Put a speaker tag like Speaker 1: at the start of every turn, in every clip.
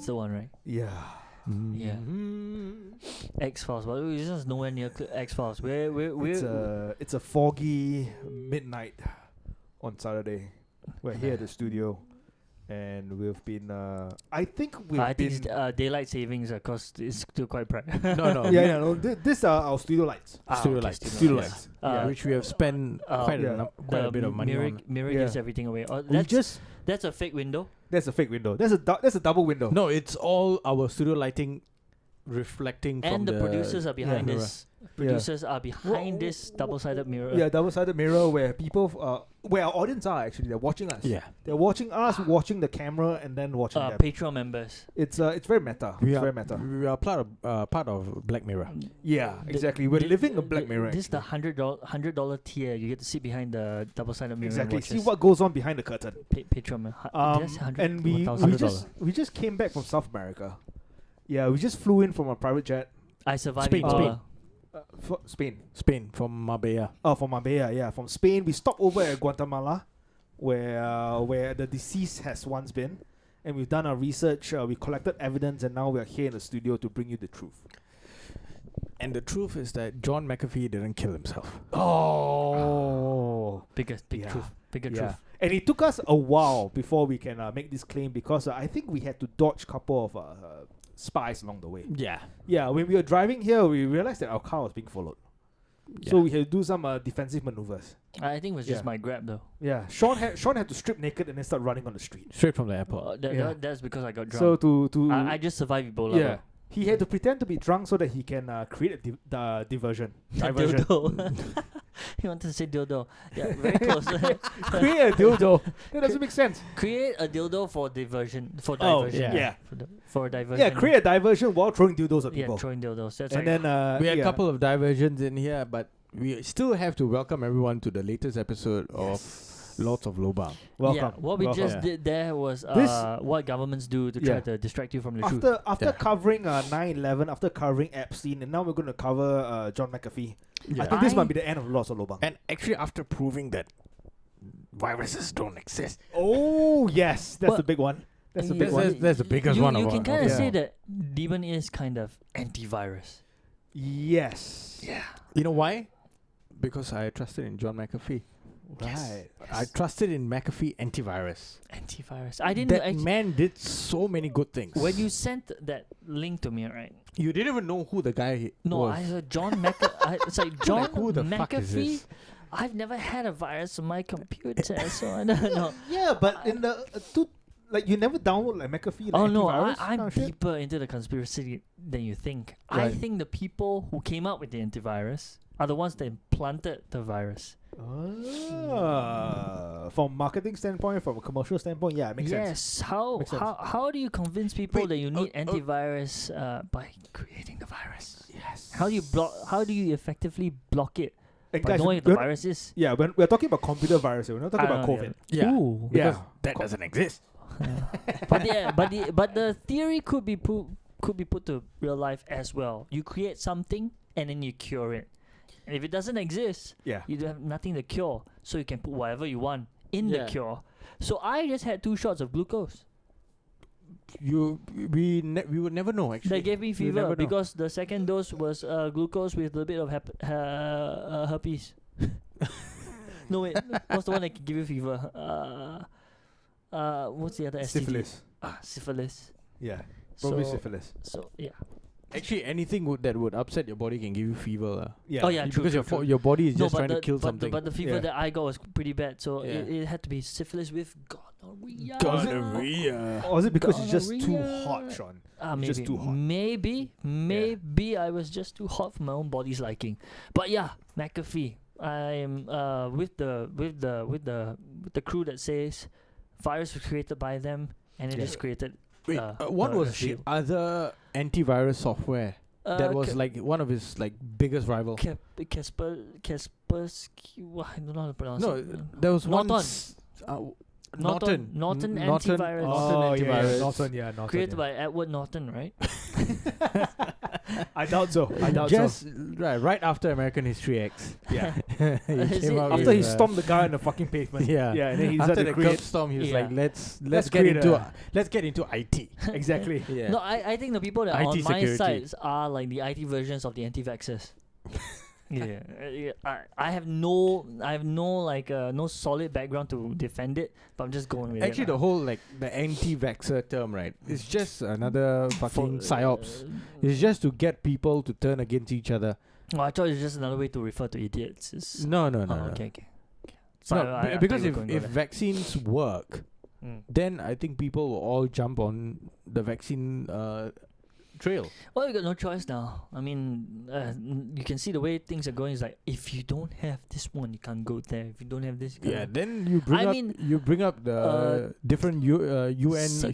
Speaker 1: That's the one, right?
Speaker 2: Yeah.
Speaker 1: Yeah. X-Files, but we're just nowhere near X-Files.
Speaker 2: It's a foggy midnight on Saturday. We're here at the studio, and we've been. I think
Speaker 1: it's daylight savings because it's still quite bright.
Speaker 2: No. This are our studio lights.
Speaker 3: Studio lights.
Speaker 2: Studio lights.
Speaker 3: Which we have spent quite a bit of money on.
Speaker 1: Mirror gives everything away. That's a fake window.
Speaker 2: That's a fake window. That's a double window.
Speaker 3: No, it's all our studio lighting reflecting from
Speaker 1: and the producers are behind this. Producers are behind this double-sided mirror.
Speaker 2: Yeah, double-sided mirror where people, where our audience are actually. They're watching us.
Speaker 3: Yeah,
Speaker 2: they're watching us, watching the camera, and then watching them.
Speaker 1: Patreon members.
Speaker 2: It's very meta. It's very meta.
Speaker 3: We are part of Black Mirror.
Speaker 2: Yeah, exactly. We're living a Black Mirror.
Speaker 1: This is the $100 tier. You get to sit behind the double-sided mirror.
Speaker 2: Exactly. See what goes on behind the curtain.
Speaker 1: Patreon.
Speaker 2: And we just came back from South America. Yeah, we just flew in from a private jet.
Speaker 1: I survived
Speaker 3: Spain, from Marbella.
Speaker 2: Oh, from Marbella, yeah. From Spain, we stopped over at Guatemala, where the deceased has once been. And we've done our research, we collected evidence, and now we're here in the studio to bring you the truth.
Speaker 3: And the truth is that John McAfee didn't kill himself.
Speaker 2: Oh.
Speaker 1: Big truth. Truth.
Speaker 2: And it took us a while before we can make this claim because I think we had to dodge a couple of spies along the way.
Speaker 3: Yeah.
Speaker 2: Yeah, when we were driving here, we realized that our car was being followed. Yeah. So we had to do some defensive maneuvers.
Speaker 1: I think it was just my Grab though.
Speaker 2: Yeah, Sean had to strip naked and then start running on the street.
Speaker 3: Straight from the airport.
Speaker 1: That's because I got drunk.
Speaker 2: So
Speaker 1: I just survived Ebola.
Speaker 2: Yeah. He had to pretend to be drunk so that he can create a diversion.
Speaker 1: He wanted to say dildo. Yeah, very close.
Speaker 2: Create a dildo. That doesn't make sense.
Speaker 1: Create a dildo for diversion. For diversion.
Speaker 2: Yeah, create a diversion while throwing dildos at people.
Speaker 1: Yeah, throwing dildos. That's
Speaker 2: and then
Speaker 3: we had a couple of diversions in here, but we still have to welcome everyone to the latest episode of Lords of Lobang.
Speaker 1: Welcome. Yeah, what we just did there was what governments do to try to distract you from the truth.
Speaker 2: After covering 9/11, after covering Epstein, and now we're going to cover John McAfee. Yeah. I think this might be the end of Lords of Lobang.
Speaker 3: And actually, after proving that viruses don't exist.
Speaker 2: Oh yes, that's the big one. That's the big one.
Speaker 3: That's the biggest one.
Speaker 1: You can kind of say that Demon is kind of antivirus.
Speaker 2: Yes.
Speaker 1: Yeah.
Speaker 3: You know why? Because I trusted in John McAfee.
Speaker 2: Right.
Speaker 3: I trusted in McAfee antivirus.
Speaker 1: I didn't.
Speaker 3: That man did so many good things.
Speaker 1: When you sent that link to me, right?
Speaker 3: You didn't even know who the guy was.
Speaker 1: No, I heard John McAfee. It's like John
Speaker 3: who the fuck is
Speaker 1: McAfee.
Speaker 3: this?
Speaker 1: I've never had a virus on my computer, so I don't know.
Speaker 2: Yeah, but in the you never download like McAfee.
Speaker 1: Oh no,
Speaker 2: antivirus
Speaker 1: I'm deeper into the conspiracy than you think. Right. I think the people who came up with the antivirus are the ones that implanted the virus.
Speaker 2: From marketing standpoint, from a commercial standpoint, it makes sense.
Speaker 1: Yes. How do you convince people that you need antivirus by creating the virus?
Speaker 2: Yes.
Speaker 1: How do you effectively block it?
Speaker 2: And
Speaker 1: by
Speaker 2: guys,
Speaker 1: knowing what the virus is?
Speaker 2: Yeah, when we're talking about computer virus, we're not talking about COVID.
Speaker 3: Yeah.
Speaker 1: Ooh.
Speaker 3: Because that doesn't exist.
Speaker 1: But the theory could be put to real life as well. You create something and then you cure it. And if it doesn't exist, you don't have nothing to cure. So you can put whatever you want in the cure. So I just had 2 shots of glucose.
Speaker 3: We would never know actually.
Speaker 1: They gave me fever because the second dose was glucose with a little bit of herpes. No wait, what's the one that can give you fever? What's the other STD?
Speaker 2: Syphilis.
Speaker 1: Syphilis.
Speaker 2: Yeah, probably syphilis.
Speaker 1: So yeah.
Speaker 3: Actually, anything that would upset your body can give you fever.
Speaker 2: Yeah.
Speaker 1: Oh yeah, true,
Speaker 3: because your body is just trying to kill something.
Speaker 1: But the fever that I got was pretty bad, so it had to be syphilis with gonorrhea.
Speaker 2: Or is it because it's just too hot, Sean?
Speaker 1: Maybe.
Speaker 2: Just too hot.
Speaker 1: Maybe I was just too hot for my own body's liking. But yeah, McAfee. I'm with the crew that says virus was created by them and it is created.
Speaker 3: Wait, what was the other antivirus software that was like one of his like biggest rival?
Speaker 1: Kaspersky. I don't know how to pronounce it.
Speaker 3: No, there was one.
Speaker 1: Norton antivirus.
Speaker 2: Oh yeah, Norton.
Speaker 1: Created by Edward Norton, right?
Speaker 2: I doubt so.
Speaker 3: Just right after American History X.
Speaker 2: Yeah. After he stomped the guy on the fucking pavement.
Speaker 3: Yeah.
Speaker 2: Yeah, and then he
Speaker 3: After
Speaker 2: started
Speaker 3: the
Speaker 2: to create.
Speaker 3: curb storm, he was
Speaker 1: Yeah.
Speaker 3: like, let's
Speaker 2: Let's
Speaker 3: get
Speaker 2: create
Speaker 3: into
Speaker 2: a-
Speaker 3: let's get into IT.
Speaker 2: Exactly.
Speaker 3: Yeah.
Speaker 1: No, I think the people that are
Speaker 3: IT
Speaker 1: on my
Speaker 3: security.
Speaker 1: sides are like the IT versions of the anti-vaxxers. I have no like no solid background to defend it, but I'm just going with
Speaker 3: Actually,
Speaker 1: it.
Speaker 3: the whole like the anti-vaxxer term, right? It's just another fucking psyops. It's just to get people to turn against each other.
Speaker 1: I thought it's just another way to refer to idiots. It's,
Speaker 3: No.
Speaker 1: okay.
Speaker 3: No,
Speaker 1: Sorry, I
Speaker 3: because
Speaker 1: thought you
Speaker 3: if
Speaker 1: were going to
Speaker 3: if
Speaker 1: go there.
Speaker 3: vaccines work, then I think people will all jump on the vaccine trail.
Speaker 1: Well, you got no choice now. I mean, you can see the way things are going. Is like if you don't have this one, you can't go there. If you don't have this, you
Speaker 3: Yeah,
Speaker 1: can't.
Speaker 3: then you bring up the different UN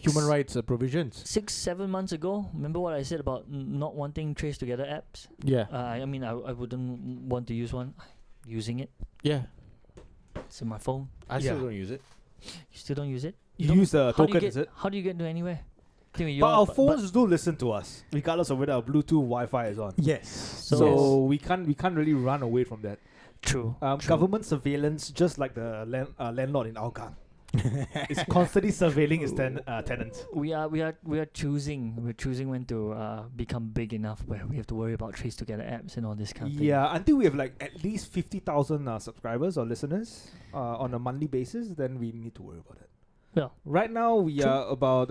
Speaker 3: human rights provisions.
Speaker 1: 6-7 months ago, remember what I said about not wanting trace together apps?
Speaker 3: Yeah,
Speaker 1: I mean, I wouldn't want to use one. Using it,
Speaker 3: yeah.
Speaker 1: it's in my phone.
Speaker 3: I still don't use it.
Speaker 1: You still don't use it?
Speaker 2: You
Speaker 1: don't-
Speaker 2: use the
Speaker 1: how do you
Speaker 2: token,
Speaker 1: get-
Speaker 2: is it?
Speaker 1: How do you get to anywhere?
Speaker 2: But our phones do listen to us, regardless of whether our Bluetooth Wi-Fi is on.
Speaker 3: Yes.
Speaker 2: So we can't really run away from that.
Speaker 1: True.
Speaker 2: Government surveillance, just like the landlord in Hougang, is constantly surveilling his tenants.
Speaker 1: We are choosing. We're choosing when to become big enough where we have to worry about trace together apps and all this kind of thing.
Speaker 2: Yeah, until we have like at least 50,000 subscribers or listeners on a monthly basis, then we need to worry about it.
Speaker 1: Yeah.
Speaker 2: Right now we are about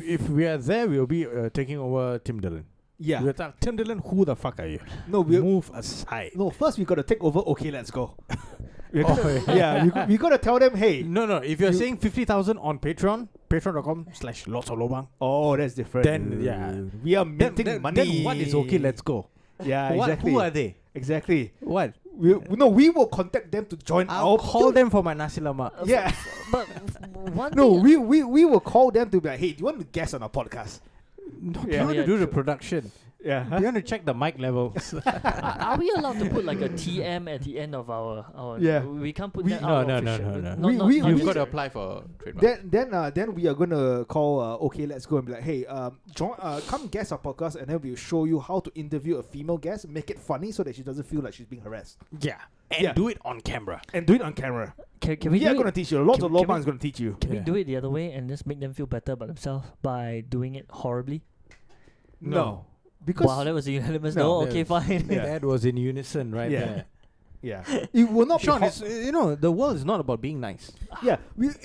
Speaker 3: If we are there, we'll be taking over Tim Dillon.
Speaker 2: yeah.
Speaker 3: We'll talk, Tim Dillon, who the fuck are you?
Speaker 2: No, we
Speaker 3: Move aside.
Speaker 2: no. First we got to take over. Okay, let's go. We're
Speaker 3: Oh,
Speaker 2: gonna, yeah, we got to tell them, hey.
Speaker 3: No. If you're
Speaker 2: You-
Speaker 3: saying 50,000 on Patreon, patreon.com/lots of lobang.
Speaker 2: Oh, that's different.
Speaker 3: Then, yeah.
Speaker 2: we are minting
Speaker 3: Then
Speaker 2: money.
Speaker 3: what is okay? Let's go.
Speaker 2: Yeah,
Speaker 3: What?
Speaker 2: exactly.
Speaker 3: Who are they?
Speaker 2: Exactly.
Speaker 3: What?
Speaker 2: We will contact them to join
Speaker 3: I'll
Speaker 2: our.
Speaker 3: call them for my nasi lemak.
Speaker 2: Yeah.
Speaker 1: But one
Speaker 2: No,
Speaker 1: thing,
Speaker 2: we will call them to be like, hey, do you want to guest on our podcast?
Speaker 3: No,
Speaker 2: Yeah.
Speaker 3: you want
Speaker 1: Yeah,
Speaker 3: to do the
Speaker 1: true.
Speaker 3: production.
Speaker 2: Yeah.
Speaker 3: You want to check the mic levels.
Speaker 1: are we allowed to put like a TM at the end of our?
Speaker 2: Yeah.
Speaker 1: We can't put
Speaker 2: We-
Speaker 1: that
Speaker 3: No,
Speaker 1: out
Speaker 3: no,
Speaker 1: official.
Speaker 3: no.
Speaker 1: Not-
Speaker 2: We-
Speaker 1: not-
Speaker 2: we-
Speaker 1: not
Speaker 3: You've
Speaker 2: we-
Speaker 3: got to
Speaker 1: necessary.
Speaker 3: apply for trademark.
Speaker 2: Then we are gonna call okay, let's go and be like, hey, join, come guest our podcast, and then we'll show you how to interview a female guest, make it funny so that she doesn't feel like she's being harassed,
Speaker 3: Yeah. And
Speaker 2: Yeah.
Speaker 3: do it on camera.
Speaker 2: and do it on camera.
Speaker 1: Can we
Speaker 2: We are
Speaker 1: do
Speaker 2: gonna
Speaker 1: it?
Speaker 2: teach you. Lots
Speaker 1: can-
Speaker 2: of
Speaker 1: can
Speaker 2: Lobang
Speaker 1: we-
Speaker 2: is gonna teach you.
Speaker 1: Can we
Speaker 3: Yeah.
Speaker 1: do it the other way and just make them feel better about themselves by doing it horribly?
Speaker 2: No, because
Speaker 1: Wow, that was a unanimous
Speaker 2: No,
Speaker 1: no.
Speaker 3: that
Speaker 1: Okay,
Speaker 3: was-
Speaker 1: fine.
Speaker 2: Yeah.
Speaker 3: That was in unison right
Speaker 2: Yeah.
Speaker 3: there.
Speaker 2: yeah, it will not
Speaker 3: Sean,
Speaker 2: be.
Speaker 3: it's, the world is not about being nice.
Speaker 2: It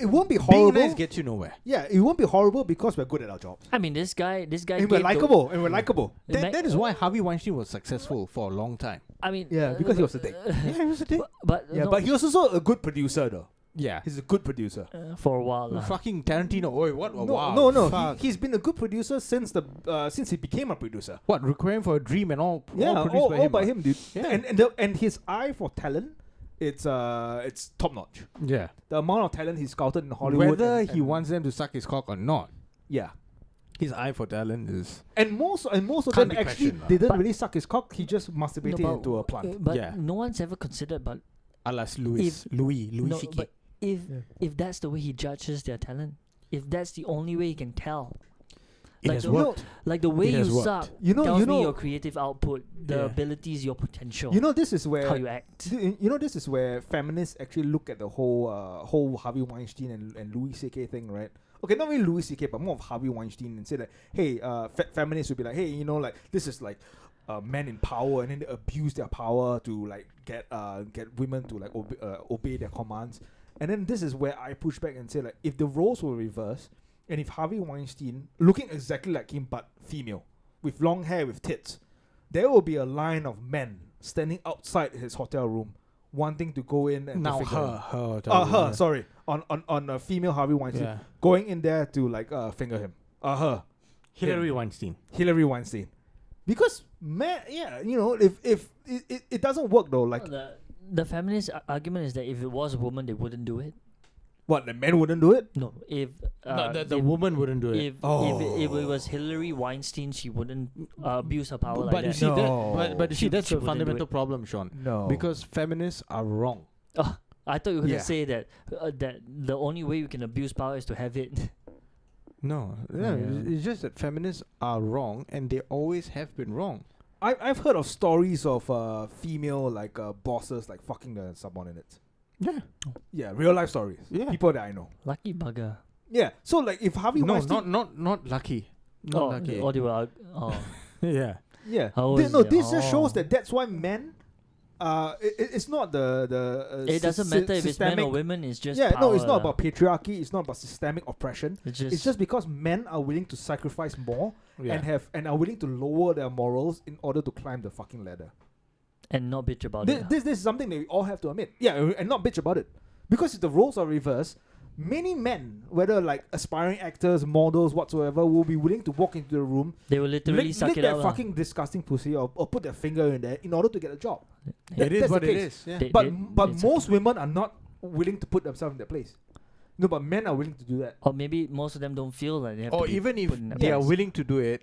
Speaker 2: won't be
Speaker 3: Being
Speaker 2: horrible.
Speaker 3: nice gets you nowhere.
Speaker 2: Yeah, it won't be horrible because we're good at our jobs
Speaker 1: I mean, this guy
Speaker 2: and
Speaker 1: gave
Speaker 2: we're
Speaker 1: the-
Speaker 2: likable. And we're likable.
Speaker 1: the
Speaker 3: That is why Harvey Weinstein was successful for a long time.
Speaker 1: I mean,
Speaker 2: Yeah, because he was a dick.
Speaker 3: Yeah, he was a dick.
Speaker 1: But
Speaker 2: Yeah,
Speaker 1: no,
Speaker 2: but he was also a good producer, though.
Speaker 3: Yeah.
Speaker 2: He's a good producer.
Speaker 1: for a while.
Speaker 3: Fucking Tarantino. Oi, what?
Speaker 2: No,
Speaker 3: wow.
Speaker 2: no.
Speaker 3: Fuck.
Speaker 2: He's been a good producer since he became a producer.
Speaker 3: What? Requiem for a Dream and all produced
Speaker 2: all
Speaker 3: by him.
Speaker 2: by
Speaker 3: ah?
Speaker 2: him, dude.
Speaker 3: Yeah.
Speaker 2: And his eye for talent, it's top notch.
Speaker 3: Yeah.
Speaker 2: The amount of talent he's scouted in Hollywood.
Speaker 3: Whether
Speaker 2: and-
Speaker 3: he
Speaker 2: and-
Speaker 3: wants them to suck his cock or not,
Speaker 2: yeah.
Speaker 3: his eye for talent is.
Speaker 2: And most of
Speaker 3: Can't
Speaker 2: them
Speaker 3: be
Speaker 2: actually
Speaker 3: questioned, lah.
Speaker 2: didn't
Speaker 1: But-
Speaker 2: really suck his cock. He just masturbated into a plant.
Speaker 1: But
Speaker 3: Yeah.
Speaker 1: no one's ever considered. But
Speaker 3: Alas Louis
Speaker 1: no,
Speaker 3: C.K.
Speaker 1: but if
Speaker 2: Yeah.
Speaker 1: if that's the way he judges their talent, if that's the only way he can tell,
Speaker 3: It
Speaker 1: like
Speaker 3: has
Speaker 1: the-
Speaker 3: worked.
Speaker 1: like the way
Speaker 3: It
Speaker 1: you
Speaker 3: has worked.
Speaker 1: suck
Speaker 2: You know,
Speaker 1: tells
Speaker 2: you
Speaker 1: me
Speaker 2: know,
Speaker 1: your creative output, the
Speaker 3: Yeah.
Speaker 1: abilities, your potential,
Speaker 2: you know. This is where
Speaker 1: how you act.
Speaker 2: This is where feminists actually look at the whole Harvey Weinstein and Louis C.K. thing, right? Okay, not really Louis C.K., but more of Harvey Weinstein, and say that, hey, feminists would be like, hey, like this is like men in power, and then they abuse their power to like get women to like obey their commands, and then this is where I push back and say like, if the roles were reversed, and if Harvey Weinstein looking exactly like him but female, with long hair with tits, there will be a line of men standing outside his hotel room wanting to go in and
Speaker 3: Now
Speaker 2: to finger
Speaker 3: her.
Speaker 2: him. Her, sorry, on a female Harvey Weinstein,
Speaker 3: Yeah.
Speaker 2: going in there to like finger him. Her,
Speaker 3: Hillary Weinstein.
Speaker 2: Hillary Weinstein, because man, if it doesn't work though, like
Speaker 1: The feminist argument is that if it was a woman, they wouldn't do it.
Speaker 2: what, the men wouldn't do it?
Speaker 1: No, if
Speaker 3: No, the
Speaker 1: if-
Speaker 3: woman wouldn't do it.
Speaker 1: if it was Hillary Weinstein, she wouldn't abuse her power
Speaker 3: But
Speaker 1: like
Speaker 3: you
Speaker 1: that.
Speaker 3: see,
Speaker 2: No.
Speaker 3: but you see, that's
Speaker 1: She
Speaker 3: a
Speaker 1: wouldn't do
Speaker 3: fundamental
Speaker 1: it.
Speaker 3: problem, Sean.
Speaker 2: No,
Speaker 3: Because feminists are wrong.
Speaker 1: I thought you were
Speaker 2: Yeah.
Speaker 1: gonna say that that the only way you can abuse power is to have it.
Speaker 3: No,
Speaker 1: Yeah.
Speaker 3: it's just that feminists are wrong, and they always have been wrong.
Speaker 2: I've heard of stories of female like bosses like fucking the subordinates.
Speaker 3: Yeah.
Speaker 2: Yeah, real life stories.
Speaker 3: Yeah.
Speaker 2: People that I know.
Speaker 1: Lucky bugger.
Speaker 2: Yeah. So like if Harvey Weinstein,
Speaker 3: not lucky. Not lucky.
Speaker 1: Or they were,
Speaker 3: Yeah.
Speaker 2: yeah.
Speaker 1: How
Speaker 2: This,
Speaker 1: is
Speaker 2: no,
Speaker 1: it?
Speaker 2: this just shows
Speaker 1: Oh.
Speaker 2: that that's why men. It's not the.
Speaker 1: It doesn't matter if it's men or
Speaker 2: systemic-
Speaker 1: women. It's just
Speaker 2: Yeah, no, it's
Speaker 1: power
Speaker 2: not
Speaker 1: lah.
Speaker 2: about patriarchy. It's not about systemic oppression.
Speaker 1: It's
Speaker 2: It's just because men are willing to sacrifice more and are willing to lower their morals in order to climb the fucking ladder.
Speaker 1: and not bitch about
Speaker 2: This,
Speaker 1: it.
Speaker 2: this is something that we all have to admit. Yeah, and not bitch about it. Because if the roles are reversed, many men, whether like aspiring actors, models, whatsoever, will be willing to walk into the room,
Speaker 1: They will literally
Speaker 2: lick
Speaker 1: suck it
Speaker 2: that
Speaker 1: out. lah.
Speaker 2: fucking disgusting pussy or put their finger in there in order to get a job.
Speaker 3: It is
Speaker 2: That's
Speaker 3: what
Speaker 2: the
Speaker 3: it
Speaker 2: case.
Speaker 3: is. Yeah.
Speaker 1: They-
Speaker 2: But
Speaker 1: it's
Speaker 2: most women are not willing to put themselves in that place. No, but men are willing to do that.
Speaker 1: Or maybe most of them don't feel like they have to
Speaker 3: Or
Speaker 1: be
Speaker 3: even if
Speaker 1: put in that
Speaker 3: they are
Speaker 1: place.
Speaker 3: willing to do it,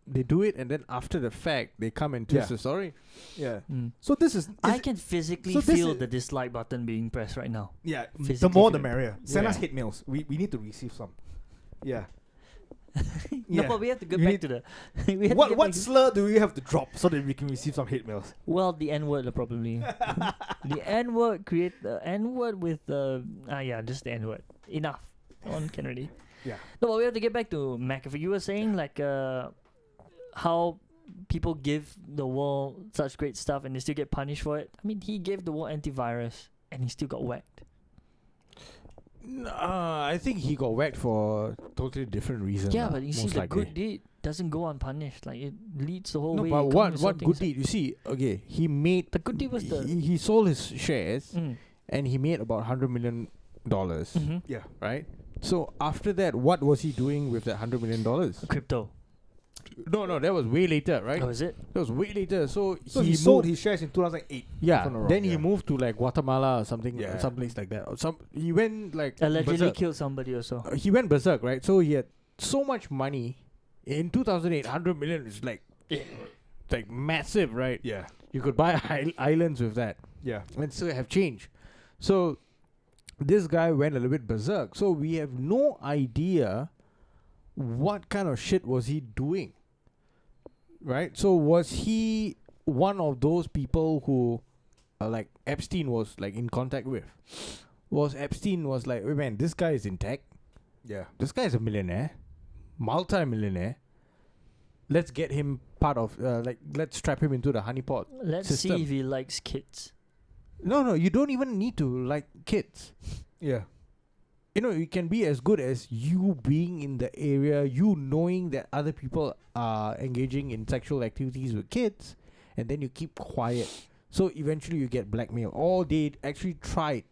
Speaker 3: they do it, and then after the fact, they come and twist
Speaker 2: Yeah.
Speaker 3: the story.
Speaker 2: Yeah.
Speaker 1: Mm.
Speaker 2: So this is
Speaker 1: I can physically
Speaker 2: so this
Speaker 1: feel
Speaker 2: is-
Speaker 1: the dislike button being pressed right now.
Speaker 2: yeah. The
Speaker 1: physically
Speaker 2: more the
Speaker 1: feel it.
Speaker 2: merrier. Send us
Speaker 3: Yeah.
Speaker 2: hate mails. We need to receive some. Yeah.
Speaker 1: No,
Speaker 2: Yeah.
Speaker 1: but we have to get
Speaker 2: You
Speaker 1: back
Speaker 2: need-
Speaker 1: to the. we have to
Speaker 2: What
Speaker 1: get
Speaker 2: what
Speaker 1: back to-
Speaker 2: slur do we have to drop so that we can receive some hate mails?
Speaker 1: Well, the N word probably. The N word create the N word with the just the N word. Enough. No one can really.
Speaker 2: Yeah.
Speaker 1: No, but we have to get back to McAfee. You were saying like how people give the world such great stuff and they still get punished for it. I mean, he gave the world antivirus and he still got whacked.
Speaker 3: I think he got whacked for totally different reasons.
Speaker 1: Yeah,
Speaker 3: lah,
Speaker 1: but you see,
Speaker 3: most
Speaker 1: the
Speaker 3: likely.
Speaker 1: good deed doesn't go unpunished. Like it leads the whole
Speaker 3: No,
Speaker 1: way.
Speaker 3: but
Speaker 1: it
Speaker 3: what
Speaker 1: comes
Speaker 3: what
Speaker 1: with
Speaker 3: good
Speaker 1: something
Speaker 3: deed? You see, okay, he made
Speaker 1: The good deed was the.
Speaker 3: he sold his shares
Speaker 1: Mm.
Speaker 3: and he made about $100 million,
Speaker 1: Mm-hmm.
Speaker 2: Yeah.
Speaker 3: right? So after that, what was he doing with that $100 million?
Speaker 1: Crypto.
Speaker 3: No, that was way later, right?
Speaker 1: Oh, is it?
Speaker 3: That was way later. So
Speaker 2: He sold his shares in 2008.
Speaker 3: Yeah.
Speaker 2: if I'm not wrong,
Speaker 3: Then he
Speaker 2: yeah.
Speaker 3: moved to like Guatemala or something,
Speaker 2: Yeah.
Speaker 3: someplace like that. Or he went like
Speaker 1: Allegedly
Speaker 3: berserk.
Speaker 1: killed somebody also.
Speaker 3: He went berserk, right? So he had so much money. In 2008, 100 million is like massive, right?
Speaker 2: Yeah.
Speaker 3: You could buy islands with that
Speaker 2: Yeah.
Speaker 3: and still have change. So this guy went a little bit berserk. So we have no idea what kind of shit was he doing, right? So was he one of those people who like Epstein was like in contact with? Was Epstein was like, wait man, this guy is in tech.
Speaker 2: Yeah.
Speaker 3: This guy is a millionaire, multi-millionaire. Let's get him part of let's trap him into the honeypot
Speaker 1: Let's
Speaker 3: system.
Speaker 1: see if he likes kids.
Speaker 3: No, you don't even need to like kids.
Speaker 2: Yeah.
Speaker 3: You know, you can be as good as you being in the area, you knowing that other people are engaging in sexual activities with kids, and then you keep quiet. So eventually you get blackmail. Or they actually tried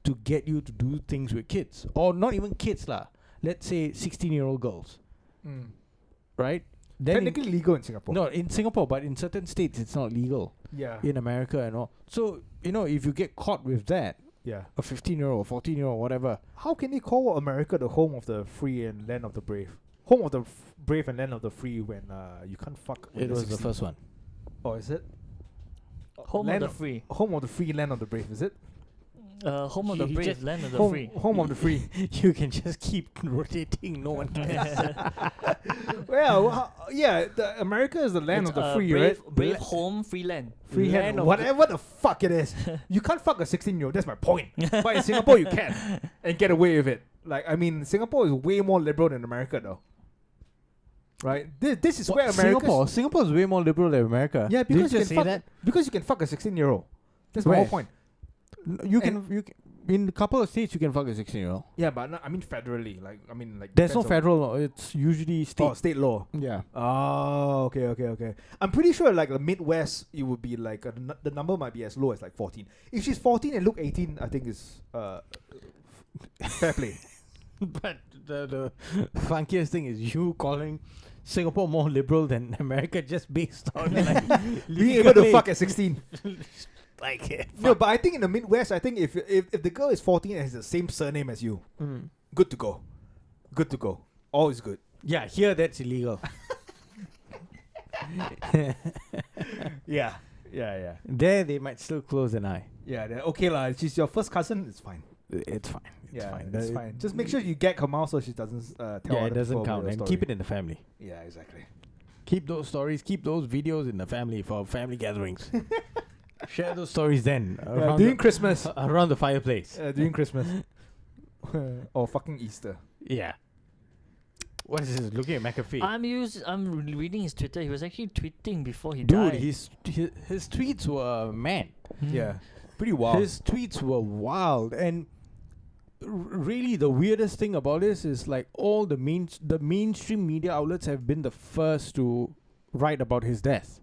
Speaker 3: to get you to do things with kids. Or not even kids lah. Let's say 16-year-old girls,
Speaker 2: Mm.
Speaker 3: right? Then
Speaker 2: Technically legal in Singapore.
Speaker 3: no, in Singapore, but in certain states it's not legal.
Speaker 2: Yeah.
Speaker 3: In America and all. So, you know, if you get caught with that,
Speaker 2: Yeah.
Speaker 3: a 15-year-old, 14-year-old, whatever,
Speaker 2: How can they call America the home of the free and land of the brave? Home of the brave and land of the free when you can't fuck. when
Speaker 3: it
Speaker 2: you're
Speaker 3: was the
Speaker 2: 16.
Speaker 3: first one.
Speaker 2: Oh, is it?
Speaker 1: Home
Speaker 2: Land
Speaker 1: of the free.
Speaker 2: Home of the free, land of the brave. Is it?
Speaker 1: Home of the
Speaker 3: He
Speaker 1: brave,
Speaker 3: just-
Speaker 1: land of the
Speaker 2: home,
Speaker 1: free.
Speaker 2: home of the free.
Speaker 3: You can just keep rotating. No one cares.
Speaker 2: Well, yeah. America is the land
Speaker 1: It's,
Speaker 2: of the free,
Speaker 1: brave,
Speaker 2: right?
Speaker 1: brave home, free land.
Speaker 2: Free
Speaker 3: Land
Speaker 2: hand,
Speaker 3: of
Speaker 2: whatever the fuck it is. You can't fuck a 16-year-old. That's my point. But in Singapore, you can and get away with it. Like, I mean, Singapore is way more liberal than America, though. Right? This is where America.
Speaker 3: Singapore is way more liberal than America.
Speaker 2: Yeah,
Speaker 3: Did you
Speaker 2: because you
Speaker 3: just
Speaker 2: can
Speaker 3: say
Speaker 2: fuck.
Speaker 3: that.
Speaker 2: Because you can fuck a 16-year-old. That's my whole
Speaker 3: Where?
Speaker 2: point.
Speaker 3: You can in a couple of states you can fuck a 16-year-old.
Speaker 2: Yeah, but no, I mean federally. Like, I mean, like.
Speaker 3: There's no
Speaker 2: depends on-
Speaker 3: federal law. It's usually state.
Speaker 2: Oh, state law.
Speaker 3: Yeah.
Speaker 2: Oh, okay. I'm pretty sure like the Midwest, it would be like the number might be as low as like 14. If she's 14 and look 18, I think is fair play.
Speaker 3: But the funkiest thing is you calling Singapore more liberal than America just based on like
Speaker 2: Being able to fuck at 16.
Speaker 3: like it.
Speaker 2: No, but I think in the Midwest, I think if the girl is 14 and has the same surname as you, good to go. Good to go. All is good.
Speaker 3: Yeah, here that's illegal.
Speaker 2: Yeah.
Speaker 3: There they might still close an eye.
Speaker 2: Yeah, okay lah. She's your first cousin, it's fine.
Speaker 3: It's fine. It's fine.
Speaker 2: It's fine. Just make sure you gag her mouth so she doesn't tell
Speaker 3: Yeah,
Speaker 2: other
Speaker 3: it doesn't
Speaker 2: people
Speaker 3: count,
Speaker 2: your
Speaker 3: and
Speaker 2: story.
Speaker 3: keep it in the family.
Speaker 2: Yeah, exactly.
Speaker 3: Keep those stories, keep those videos in the family for family gatherings. Share those stories then.
Speaker 2: During Christmas.
Speaker 3: Around the fireplace.
Speaker 2: During Christmas. Or fucking Easter.
Speaker 3: Yeah. What is this? Looking at McAfee.
Speaker 1: I'm reading his Twitter. He was actually tweeting before he
Speaker 3: Dude,
Speaker 1: died.
Speaker 3: his tweets were
Speaker 2: Yeah. Pretty wild.
Speaker 3: His tweets were wild, and really the weirdest thing about this is like all the mainstream media outlets have been the first to write about his death.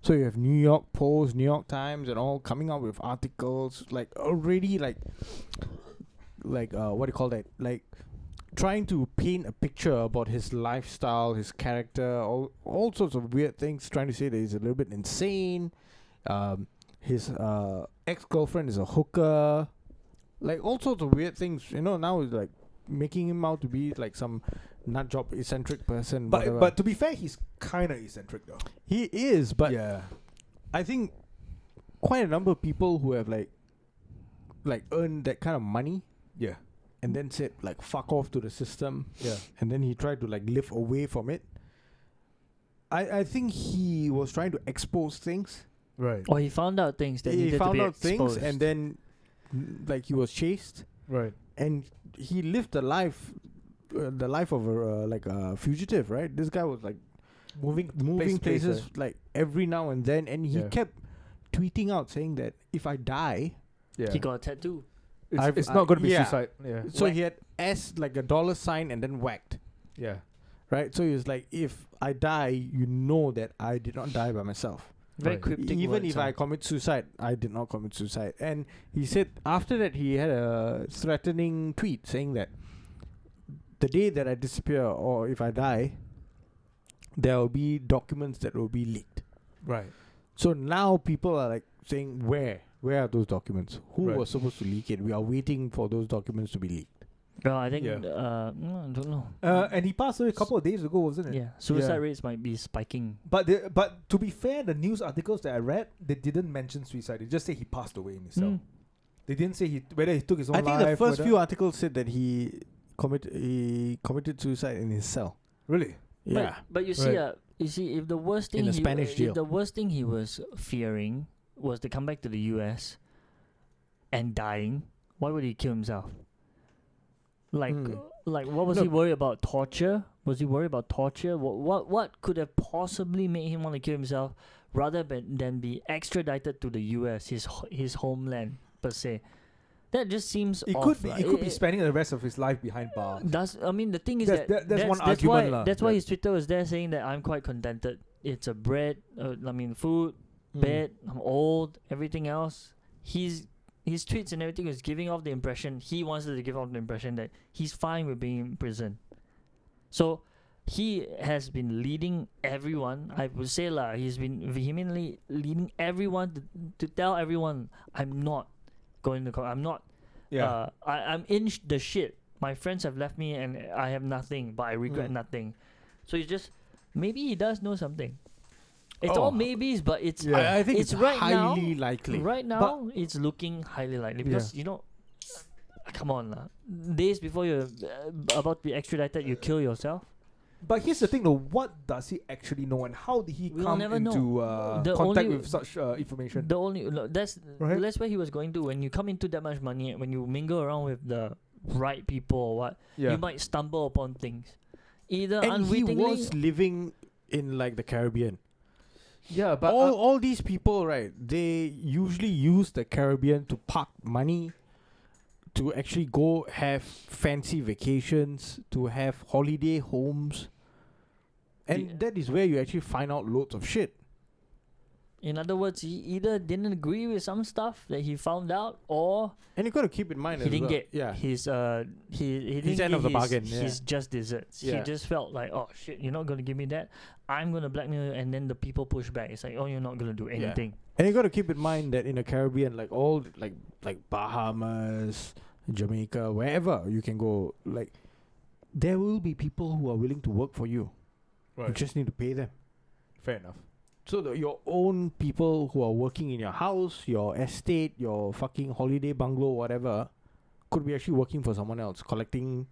Speaker 3: So you have New York Post, New York Times, and all coming out with articles like already like what do you call that? Like trying to paint a picture about his lifestyle, his character, all sorts of weird things, trying to say that he's a little bit insane. His ex-girlfriend is a hooker. Like all sorts of weird things. Now it's like making him out to be like some nut job eccentric person.
Speaker 2: But to be fair, he's kind of eccentric though.
Speaker 3: He is, but
Speaker 2: yeah.
Speaker 3: I think quite a number of people who have like earned that kind of money.
Speaker 2: Yeah.
Speaker 3: And then said like fuck off to the system.
Speaker 2: Yeah.
Speaker 3: And then he tried to like live away from it. I think he was trying to expose things.
Speaker 2: Right.
Speaker 1: Or he found out things that needed to be exposed.
Speaker 3: And then like he was chased.
Speaker 2: Right.
Speaker 3: And he lived the life of a fugitive, right? This guy was like moving places like every now and then, and he kept tweeting out saying that if I die,
Speaker 1: he got a tattoo.
Speaker 2: It's not going to be suicide. Yeah.
Speaker 3: So he had S like a dollar sign and then whacked.
Speaker 2: Yeah.
Speaker 3: Right. So he was like, if I die, you know that I did not die by myself.
Speaker 1: Very cryptic.
Speaker 3: Even if I commit suicide, I did not commit suicide. And he said after that he had a threatening tweet saying that the day that I disappear or if I die, there will be documents that will be leaked.
Speaker 2: Right.
Speaker 3: So now people are like saying, where are those documents? Who was supposed to leak it? We are waiting for those documents to be leaked.
Speaker 1: Well, I think, I don't know.
Speaker 2: And he passed away a couple of days ago, wasn't it?
Speaker 1: Yeah, suicide rates might be spiking.
Speaker 2: But to be fair, the news articles that I read, they didn't mention suicide. They just say he passed away in his cell. They didn't say whether he took his own life.
Speaker 3: I think the first few articles said that he committed suicide in his cell.
Speaker 2: Really?
Speaker 3: Yeah.
Speaker 1: But you see, if the worst thing
Speaker 3: in a Spanish jail,
Speaker 1: if the worst thing he was fearing was to come back to the US and dying, why would he kill himself? Like what was he worried about? Torture? Was he worried about torture? What could have possibly made him want to kill himself rather than be extradited to the US, his homeland per se? That just seems off.
Speaker 2: He could be spending the rest of his life behind bars.
Speaker 1: The thing is
Speaker 2: that's one argument.
Speaker 1: That's why his Twitter was there saying that I'm quite contented. It's a bread, food, bed. I'm old. Everything else. His tweets and everything was giving off the impression, he wants to give off the impression that he's fine with being in prison. So he has been leading everyone, I would say he's been vehemently leading everyone to tell everyone, I'm not going to I'm not, I'm in the shit. My friends have left me and I have nothing, but I regret nothing. So maybe he does know something. It's all maybes, but it's
Speaker 3: I think it's
Speaker 1: right
Speaker 3: highly likely.
Speaker 1: Right now, it's looking highly likely because come on, days before you're about to be extradited, you kill yourself.
Speaker 2: But here's the thing, though: what does he actually know, and how did he come into contact with such information?
Speaker 1: That's where he was going to. When you come into that much money, when you mingle around with the right people or what, you might stumble upon things. Either unwittingly,
Speaker 3: he was living in like the Caribbean.
Speaker 2: Yeah, but
Speaker 3: all these people, right? They usually use the Caribbean to park money, to actually go have fancy vacations, to have holiday homes, and that is where you actually find out loads of shit.
Speaker 1: In other words, he either didn't agree with some stuff that he found out, or
Speaker 3: you got to keep in mind
Speaker 1: he didn't get his
Speaker 3: end of the bargain.
Speaker 1: His just desserts. He just felt like, oh shit, you're not gonna give me that. I'm gonna blackmail you, and then the people push back. It's like, oh, you're not gonna do anything.
Speaker 3: And you got to keep in mind that in the Caribbean, like all like Bahamas, Jamaica, wherever you can go, like there will be people who are willing to work for you. Right. You just need to pay them.
Speaker 2: Fair enough.
Speaker 3: So your own people who are working in your house, your estate, your fucking holiday bungalow, whatever, could be actually working for someone else, collecting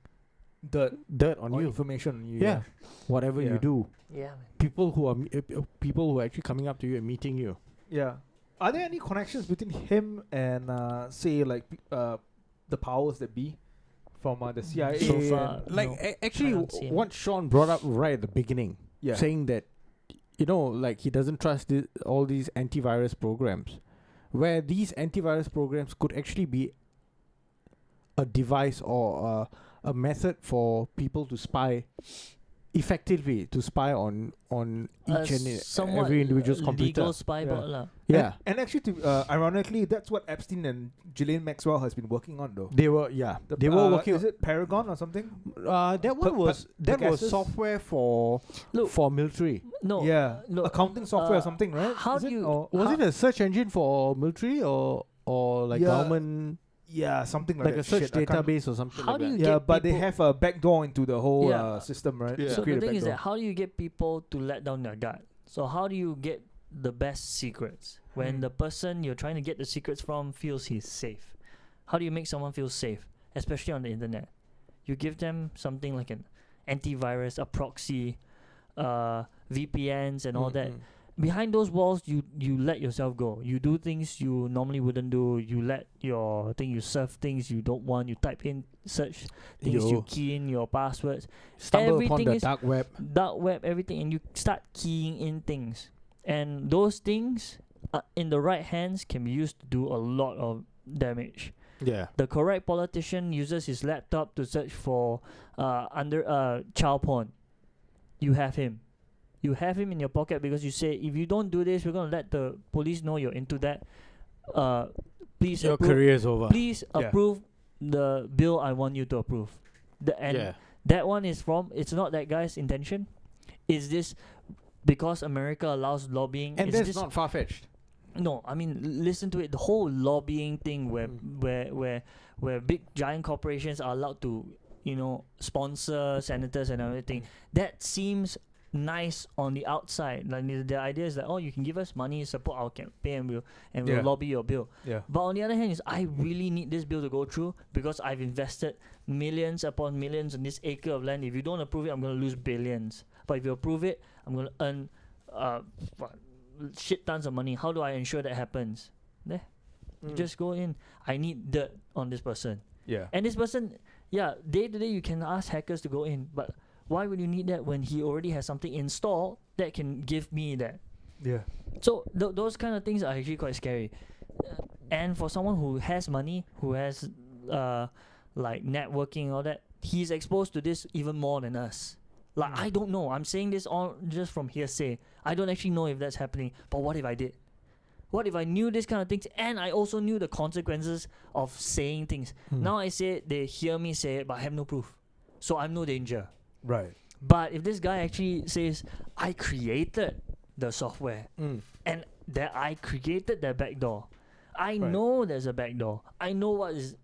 Speaker 3: dirt on you,
Speaker 2: information on you.
Speaker 3: Yeah, whatever you do.
Speaker 1: Yeah,
Speaker 3: people who are people who are actually coming up to you and meeting you.
Speaker 2: Yeah. Are there any connections between him and say like the powers that be from the CIA?
Speaker 1: So far,
Speaker 2: and-
Speaker 3: Like
Speaker 1: no,
Speaker 3: actually,
Speaker 1: I don't see him.
Speaker 3: what Sean brought up right at the beginning,
Speaker 2: yeah.
Speaker 3: saying that, like he doesn't trust all these antivirus programs, where these antivirus programs could actually be a device or a method for people to spy effectively, to spy on each and
Speaker 1: somewhat
Speaker 3: every individual's
Speaker 1: legal
Speaker 3: computer.
Speaker 1: spy
Speaker 2: Yeah.
Speaker 1: bot lah.
Speaker 3: Yeah,
Speaker 2: And actually, ironically, that's what Epstein and Ghislaine Maxwell has been working on, though.
Speaker 3: they were they were working.
Speaker 2: Is it Paragon or something?
Speaker 3: That one was
Speaker 2: Pegasus?
Speaker 3: software for
Speaker 1: Look,
Speaker 3: military.
Speaker 1: no,
Speaker 2: Yeah,
Speaker 1: no,
Speaker 2: accounting software or something, right?
Speaker 1: how
Speaker 2: Is
Speaker 1: do
Speaker 2: it?
Speaker 1: you-
Speaker 2: Or-
Speaker 3: Was it a search engine for military or like
Speaker 2: Yeah,
Speaker 3: government,
Speaker 2: yeah, something like
Speaker 3: like
Speaker 2: that.
Speaker 3: a search
Speaker 2: Shit, I can't-
Speaker 3: database or something
Speaker 1: How
Speaker 3: like
Speaker 1: do
Speaker 3: that?
Speaker 1: you
Speaker 2: Yeah,
Speaker 1: get
Speaker 2: but they
Speaker 1: people-
Speaker 2: have a backdoor into the whole
Speaker 1: Yeah.
Speaker 2: system, right?
Speaker 3: Yeah.
Speaker 2: They
Speaker 1: So
Speaker 2: create
Speaker 1: the
Speaker 2: a
Speaker 1: thing is that
Speaker 2: backdoor.
Speaker 1: how do you get people to let down their guard? So how do you get the best secrets when
Speaker 2: Hmm.
Speaker 1: the person you're trying to get the secrets from feels he's safe? How do you make someone feel safe, especially on the internet? You give them something like an antivirus, a proxy, VPNs, and all that. Behind those walls, you let yourself go. You do things you normally wouldn't do. You let you surf things you don't want. You type in search things, you key in your passwords,
Speaker 3: Stumble upon
Speaker 1: everything
Speaker 3: the
Speaker 1: is-
Speaker 3: dark web.
Speaker 1: dark web, everything, and you start keying in things. And those things, in the right hands, can be used to do a lot of damage.
Speaker 3: Yeah.
Speaker 1: The correct politician uses his laptop to search for child porn. You have him. You have him in your pocket because you say, if you don't do this, we're gonna let the police know you're into that. Please
Speaker 3: Your
Speaker 1: approve.
Speaker 3: career is over.
Speaker 1: Please
Speaker 2: Yeah.
Speaker 1: approve the bill I want you to approve. That one is from. It's not that guy's intention. Is this because America allows lobbying?
Speaker 3: And
Speaker 1: is
Speaker 3: that's
Speaker 1: this
Speaker 3: not far fetched.
Speaker 1: no, I mean listen to it. The whole lobbying thing where big giant corporations are allowed to sponsor senators and everything. That seems nice on the outside. Like the idea is that you can give us money, support our campaign, we'll
Speaker 2: Yeah.
Speaker 1: lobby your bill.
Speaker 2: Yeah.
Speaker 1: But on the other hand, is I really need this bill to go through because I've invested millions upon millions on this acre of land. If you don't approve it, I'm gonna lose billions. But if you approve it, I'm gonna earn shit tons of money. How do I ensure that happens? There, you just go in. I need dirt on this person,
Speaker 2: Yeah.
Speaker 1: and this person, day to day you can ask hackers to go in, but why would you need that when he already has something installed that can give me that?
Speaker 2: Yeah.
Speaker 1: So those kind of things are actually quite scary. And for someone who has money, who has like networking and all that, he's exposed to this even more than us. Like I don't know. I'm saying this all just from hearsay. I don't actually know if that's happening. But what if I did? What if I knew this kind of things and I also knew the consequences of saying things? Now I say it, they hear me say it, but I have no proof. So I'm no danger.
Speaker 2: Right.
Speaker 1: But if this guy actually says, I created the software and that I created that backdoor, I know there's a backdoor. I literally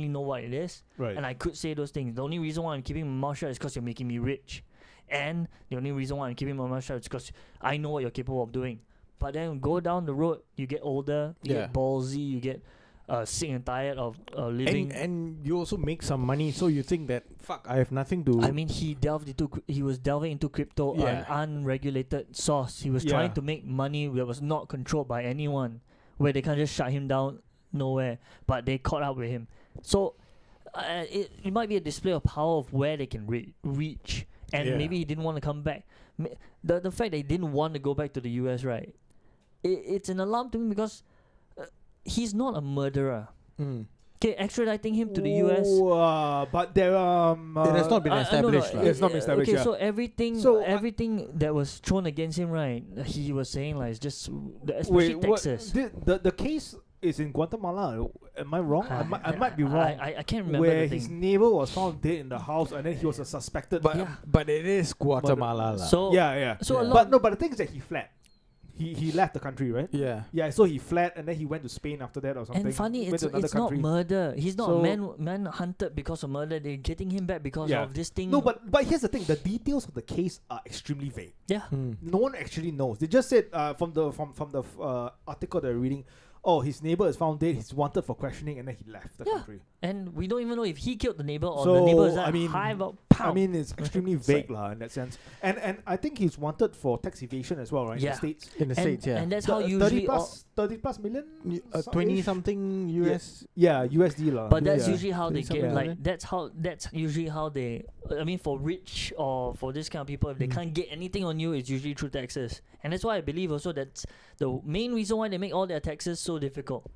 Speaker 1: know what it is.
Speaker 2: Right.
Speaker 1: And I could say those things. The only reason why I'm keeping my mouth shut is because you're making me rich. And the only reason why I'm keeping my mouth shut is because I know what you're capable of doing. But then go down the road, you get older, you get ballsy, you get sick and tired of living.
Speaker 3: And you also make some money, so you think that fuck, I have nothing to.
Speaker 1: I mean, he was delving into crypto, an unregulated source. He was trying to make money that was not controlled by anyone, where they can't just shut him down nowhere. But they caught up with him. So it might be a display of power of where they can reach. And maybe he didn't want to come back. The fact that he didn't want to go back to the US, right? It's an alarm to me because he's not a murderer. Okay, extraditing him to the US.
Speaker 2: But there
Speaker 3: it has not been established.
Speaker 2: It's not been established.
Speaker 1: Okay,
Speaker 2: Yeah.
Speaker 1: so everything that was thrown against him, right? He was saying like it's just especially Texas.
Speaker 2: The case is in Guatemala. Am I wrong? I might be wrong.
Speaker 1: I can't remember
Speaker 2: Where
Speaker 1: the
Speaker 2: his
Speaker 1: thing.
Speaker 2: neighbor was found dead in the house, and then he was a suspected.
Speaker 3: But it is Guatemala, lah.
Speaker 1: So
Speaker 2: yeah.
Speaker 1: So a
Speaker 3: Yeah.
Speaker 1: lot.
Speaker 2: But the thing is that he fled. He left the country, right?
Speaker 3: yeah.
Speaker 2: So he fled, and then he went to Spain after that or something.
Speaker 1: And funny,
Speaker 2: Went
Speaker 1: it's
Speaker 2: to another
Speaker 1: not
Speaker 2: country.
Speaker 1: murder. He's not
Speaker 2: So-
Speaker 1: man hunted because of murder. They're getting him back because
Speaker 2: Yeah.
Speaker 1: of this thing.
Speaker 2: No, but here's the thing: the details of the case are extremely vague.
Speaker 1: yeah.
Speaker 2: No one actually knows. They just said from the article they're reading, his neighbor is found dead. He's wanted for questioning, and then he left the country.
Speaker 1: And we don't even know if he killed the neighbor or
Speaker 2: So,
Speaker 1: the neighbor is
Speaker 2: I mean,
Speaker 1: high about
Speaker 2: I mean, it's extremely vague in that sense. And I think he's wanted for tax evasion as well, right?
Speaker 1: Yeah.
Speaker 2: In the States.
Speaker 3: In the States, yeah.
Speaker 1: And that's how usually
Speaker 2: 30 plus million?
Speaker 3: 20 something US.
Speaker 2: Yeah, USD lah.
Speaker 1: But that's
Speaker 3: Yeah.
Speaker 1: usually how they get
Speaker 3: Yeah.
Speaker 1: like that's usually how they I mean for rich or for this kind of people if they can't get anything on you it's usually through taxes. And that's why I believe also that's the main reason why they make all their taxes so difficult.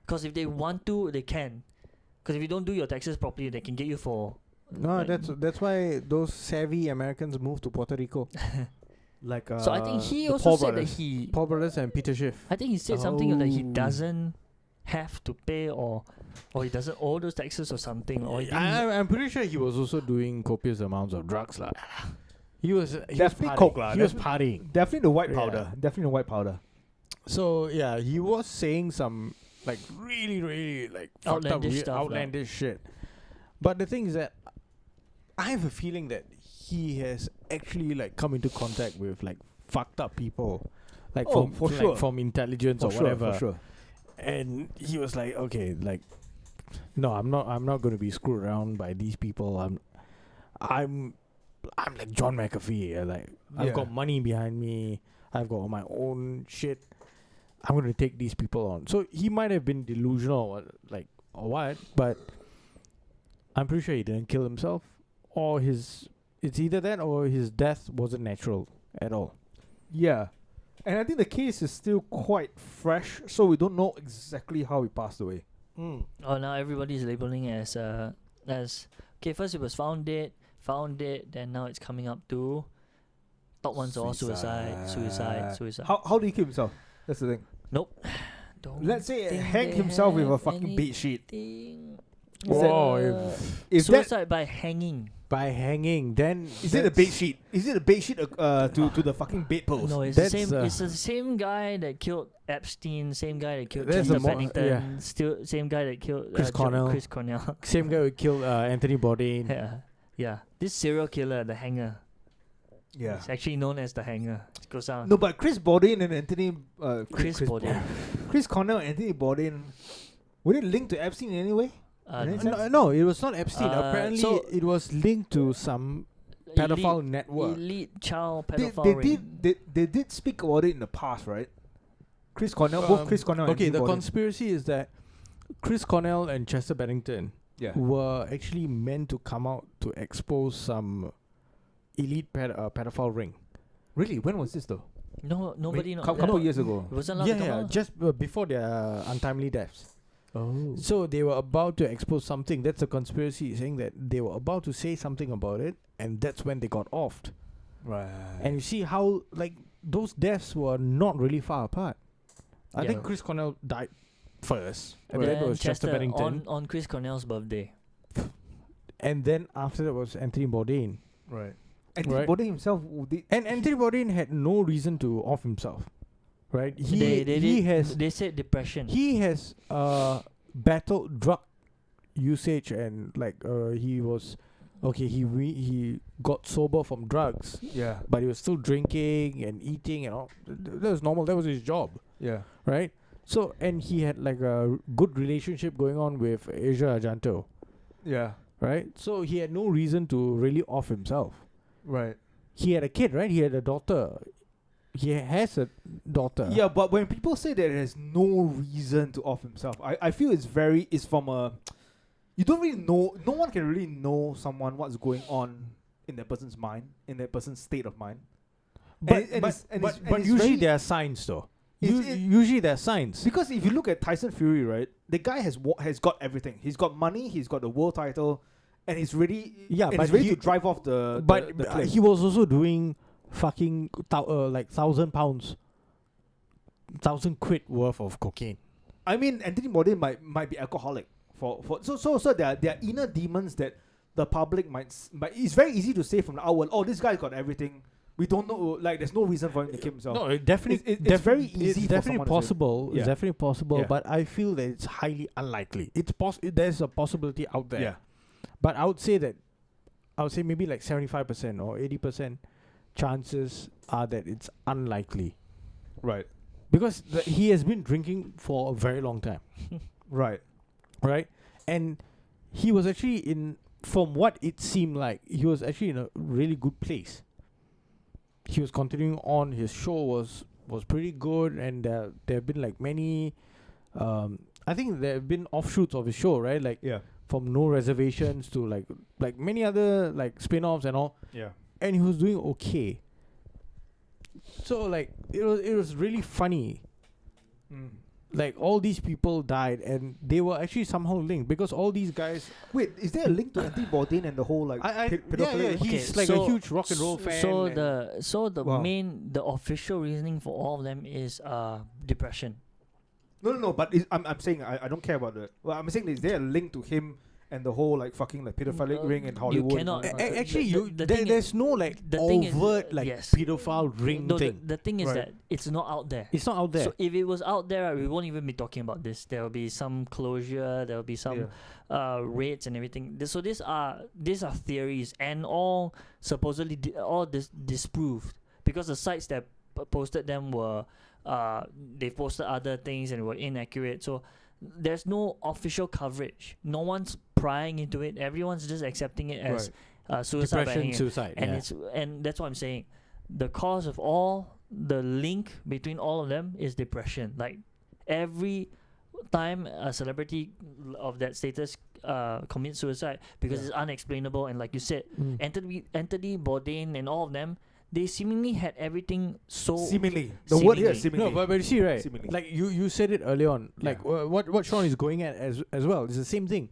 Speaker 1: Because if they want to they can. Because if you don't do your taxes properly they can get you for
Speaker 3: No,
Speaker 1: like,
Speaker 3: that's why those savvy Americans moved to Puerto Rico.
Speaker 2: Like
Speaker 1: so I think he
Speaker 2: the
Speaker 1: also
Speaker 2: Paul
Speaker 1: said
Speaker 2: brothers.
Speaker 1: that he
Speaker 3: Paul Brothers and Peter Schiff.
Speaker 1: I think he said something that he
Speaker 3: Oh.
Speaker 1: doesn't have to pay or he doesn't owe those taxes or something or he didn't
Speaker 3: I'm pretty sure he was also doing copious amounts of drugs lah. He was
Speaker 2: Definitely coke lah.
Speaker 3: He was partying.
Speaker 2: Definitely the white
Speaker 3: Yeah.
Speaker 2: powder. Definitely the white powder.
Speaker 3: So yeah, he was saying some like really like fucked up
Speaker 1: Outlandish stuff lah.
Speaker 3: outlandish shit. But the thing is that I have a feeling that he has actually like come into contact with like fucked up people, like from intelligence or whatever.
Speaker 2: For sure.
Speaker 3: And he was like, okay, like, no, I'm not going to be screwed around by these people. I'm like John McAfee. Like, I've got money behind me. I've got my own shit. I'm going to take these people on. So he might have been delusional, or what, but I'm pretty sure he didn't kill himself, or it's either that or his death wasn't natural at all.
Speaker 2: Yeah. And I think the case is still quite fresh, so we don't know exactly how he passed away.
Speaker 1: Oh, now everybody's labeling it as okay. First it was found dead, then now it's coming up to top ones are all suicide.
Speaker 2: How did he kill himself? That's the thing.
Speaker 1: Nope. Don't
Speaker 2: Let's say
Speaker 1: think
Speaker 2: hang
Speaker 1: they
Speaker 2: himself with a
Speaker 1: have
Speaker 2: fucking bed sheet.
Speaker 1: anything.
Speaker 3: Whoa,
Speaker 2: Is that
Speaker 1: Suicide by hanging.
Speaker 3: by hanging, then
Speaker 2: is it a bed sheet? Is it a bed sheet to the fucking bedpost?
Speaker 1: No, it's the
Speaker 3: That's,
Speaker 1: same. It's the same guy that killed Epstein, same guy that killed
Speaker 3: That's
Speaker 1: Chester
Speaker 3: the mo-
Speaker 1: Bennington,
Speaker 3: yeah.
Speaker 1: still same guy that killed
Speaker 3: Chris Cornell.
Speaker 1: Chris Cornell.
Speaker 3: same guy who killed Anthony Bourdain.
Speaker 1: Yeah. This serial killer, the hanger.
Speaker 2: Yeah.
Speaker 1: It's actually known as the hanger. It goes down.
Speaker 2: No, but Chris Bourdain and Anthony
Speaker 1: Chris Bourdain.
Speaker 2: Chris Cornell and Anthony Bourdain, were they linked to Epstein in any way?
Speaker 3: No, it was not Epstein. Apparently,
Speaker 1: so
Speaker 3: it was linked to some pedophile network.
Speaker 1: Elite child
Speaker 2: They
Speaker 1: pedophile ring.
Speaker 2: did speak about it in the past, right? Chris Cornell, both Chris Cornell and
Speaker 3: Okay,
Speaker 2: Anthony
Speaker 3: the
Speaker 2: Bourdain.
Speaker 3: conspiracy is that Chris Cornell and Chester Bennington
Speaker 2: Yeah.
Speaker 3: were actually meant to come out to expose some elite pedophile ring.
Speaker 2: Really? When was this though?
Speaker 1: No, nobody knows.
Speaker 2: Couple years ago.
Speaker 1: It wasn't allowed to come
Speaker 3: Yeah,
Speaker 1: out?
Speaker 3: just before their untimely deaths.
Speaker 2: Oh.
Speaker 3: So they were about to expose something. That's a conspiracy saying that they were about to say something about it, and that's when they got offed.
Speaker 2: Right.
Speaker 3: And you see how like those deaths were not really far apart. I
Speaker 1: Yeah.
Speaker 3: think Chris Cornell died first, and
Speaker 1: Then
Speaker 3: then it was Chester Bennington,
Speaker 1: on Chris Cornell's birthday.
Speaker 3: and then after that was Anthony Bourdain.
Speaker 2: Right. Anthony
Speaker 3: Right.
Speaker 2: Bourdain himself did.
Speaker 3: And Anthony Bourdain had no reason to off himself, right?
Speaker 1: They said depression.
Speaker 3: He has battled drug usage and he was okay. He got sober from drugs,
Speaker 2: Yeah.
Speaker 3: but he was still drinking and eating and all. That was normal. That was his job,
Speaker 2: Yeah.
Speaker 3: right? So and he had like a good relationship going on with Asia Argento,
Speaker 2: Yeah.
Speaker 3: right? So he had no reason to really off himself.
Speaker 2: Right.
Speaker 3: He had a kid, right? He had a daughter. He has a daughter.
Speaker 2: Yeah, but when people say that there's no reason to off himself, I feel it's from a, you don't really know, no one can really know someone what's going on in that person's mind, in that person's state of mind.
Speaker 3: But
Speaker 2: it's
Speaker 3: usually
Speaker 2: very-
Speaker 3: there are signs though.
Speaker 2: It's-
Speaker 3: Usually there are signs.
Speaker 2: Because if you look at Tyson Fury, right, the guy has got everything. He's got money, he's got the world title, and he's ready.
Speaker 3: Yeah,
Speaker 2: and
Speaker 3: but
Speaker 2: he's ready
Speaker 3: he-
Speaker 2: to drive off the cliff.
Speaker 3: he was also doing fucking like £1,000, £1,000 worth of cocaine.
Speaker 2: I mean, Anthony Bourdain might be alcoholic so there are inner demons that the public might. It's very easy to say from the outward, oh, this guy's got everything. We don't know, like, there's no reason for him to kill himself.
Speaker 3: No, it definitely,
Speaker 2: it's very easy.
Speaker 3: It's
Speaker 2: for
Speaker 3: definitely
Speaker 2: someone
Speaker 3: possible.
Speaker 2: To say.
Speaker 3: It's definitely possible,
Speaker 2: Yeah.
Speaker 3: but I feel that it's highly unlikely. There's a possibility out there.
Speaker 2: Yeah.
Speaker 3: But I would say maybe like 75% or 80% chances are that it's unlikely.
Speaker 2: Right.
Speaker 3: Because he has been drinking for a very long time.
Speaker 2: Right.
Speaker 3: Right? And he was actually in from what it seemed like, he was actually in a really good place. He was continuing on. His show was pretty good, and there have been like many. I think there have been offshoots of his show, right? Like from No Reservations to like many other like spin-offs and all.
Speaker 2: Yeah.
Speaker 3: And he was doing okay. So like it was really funny. Like all these people died, and they were actually somehow linked because all these guys.
Speaker 2: Wait, is there a link to Anthony Bourdain and the whole like pedophilia?
Speaker 3: He's like a huge rock and roll fan.
Speaker 1: So the official reasoning for all of them is depression.
Speaker 2: No. But I'm saying I don't care about the. Well, I'm saying is there a link to him and the whole like fucking like pedophilic ring in Hollywood?
Speaker 1: You cannot.
Speaker 3: Actually, there's no like overt pedophile ring thing.
Speaker 1: The thing is that it's not out there.
Speaker 3: It's not out there.
Speaker 1: So if it was out there, we won't even be talking about this. There will be some closure. There will be some rates and everything. So these are theories, and all supposedly disproved because the sites that posted them were they posted other things and were inaccurate. So there's no official coverage. No one's prying into it. Everyone's just accepting it as suicide.
Speaker 3: Depression, suicide.
Speaker 1: And that's what I'm saying. The cause of all, the link between all of them is depression. Like every time a celebrity of that status commits suicide because it's unexplainable, and like you said, Anthony Bourdain and all of them, they seemingly had everything so
Speaker 2: seemingly. The word here is seemingly.
Speaker 3: No, but you see, right?
Speaker 2: Seemingly.
Speaker 3: Like you said it earlier on. Like what Sean is going at as well is the same thing.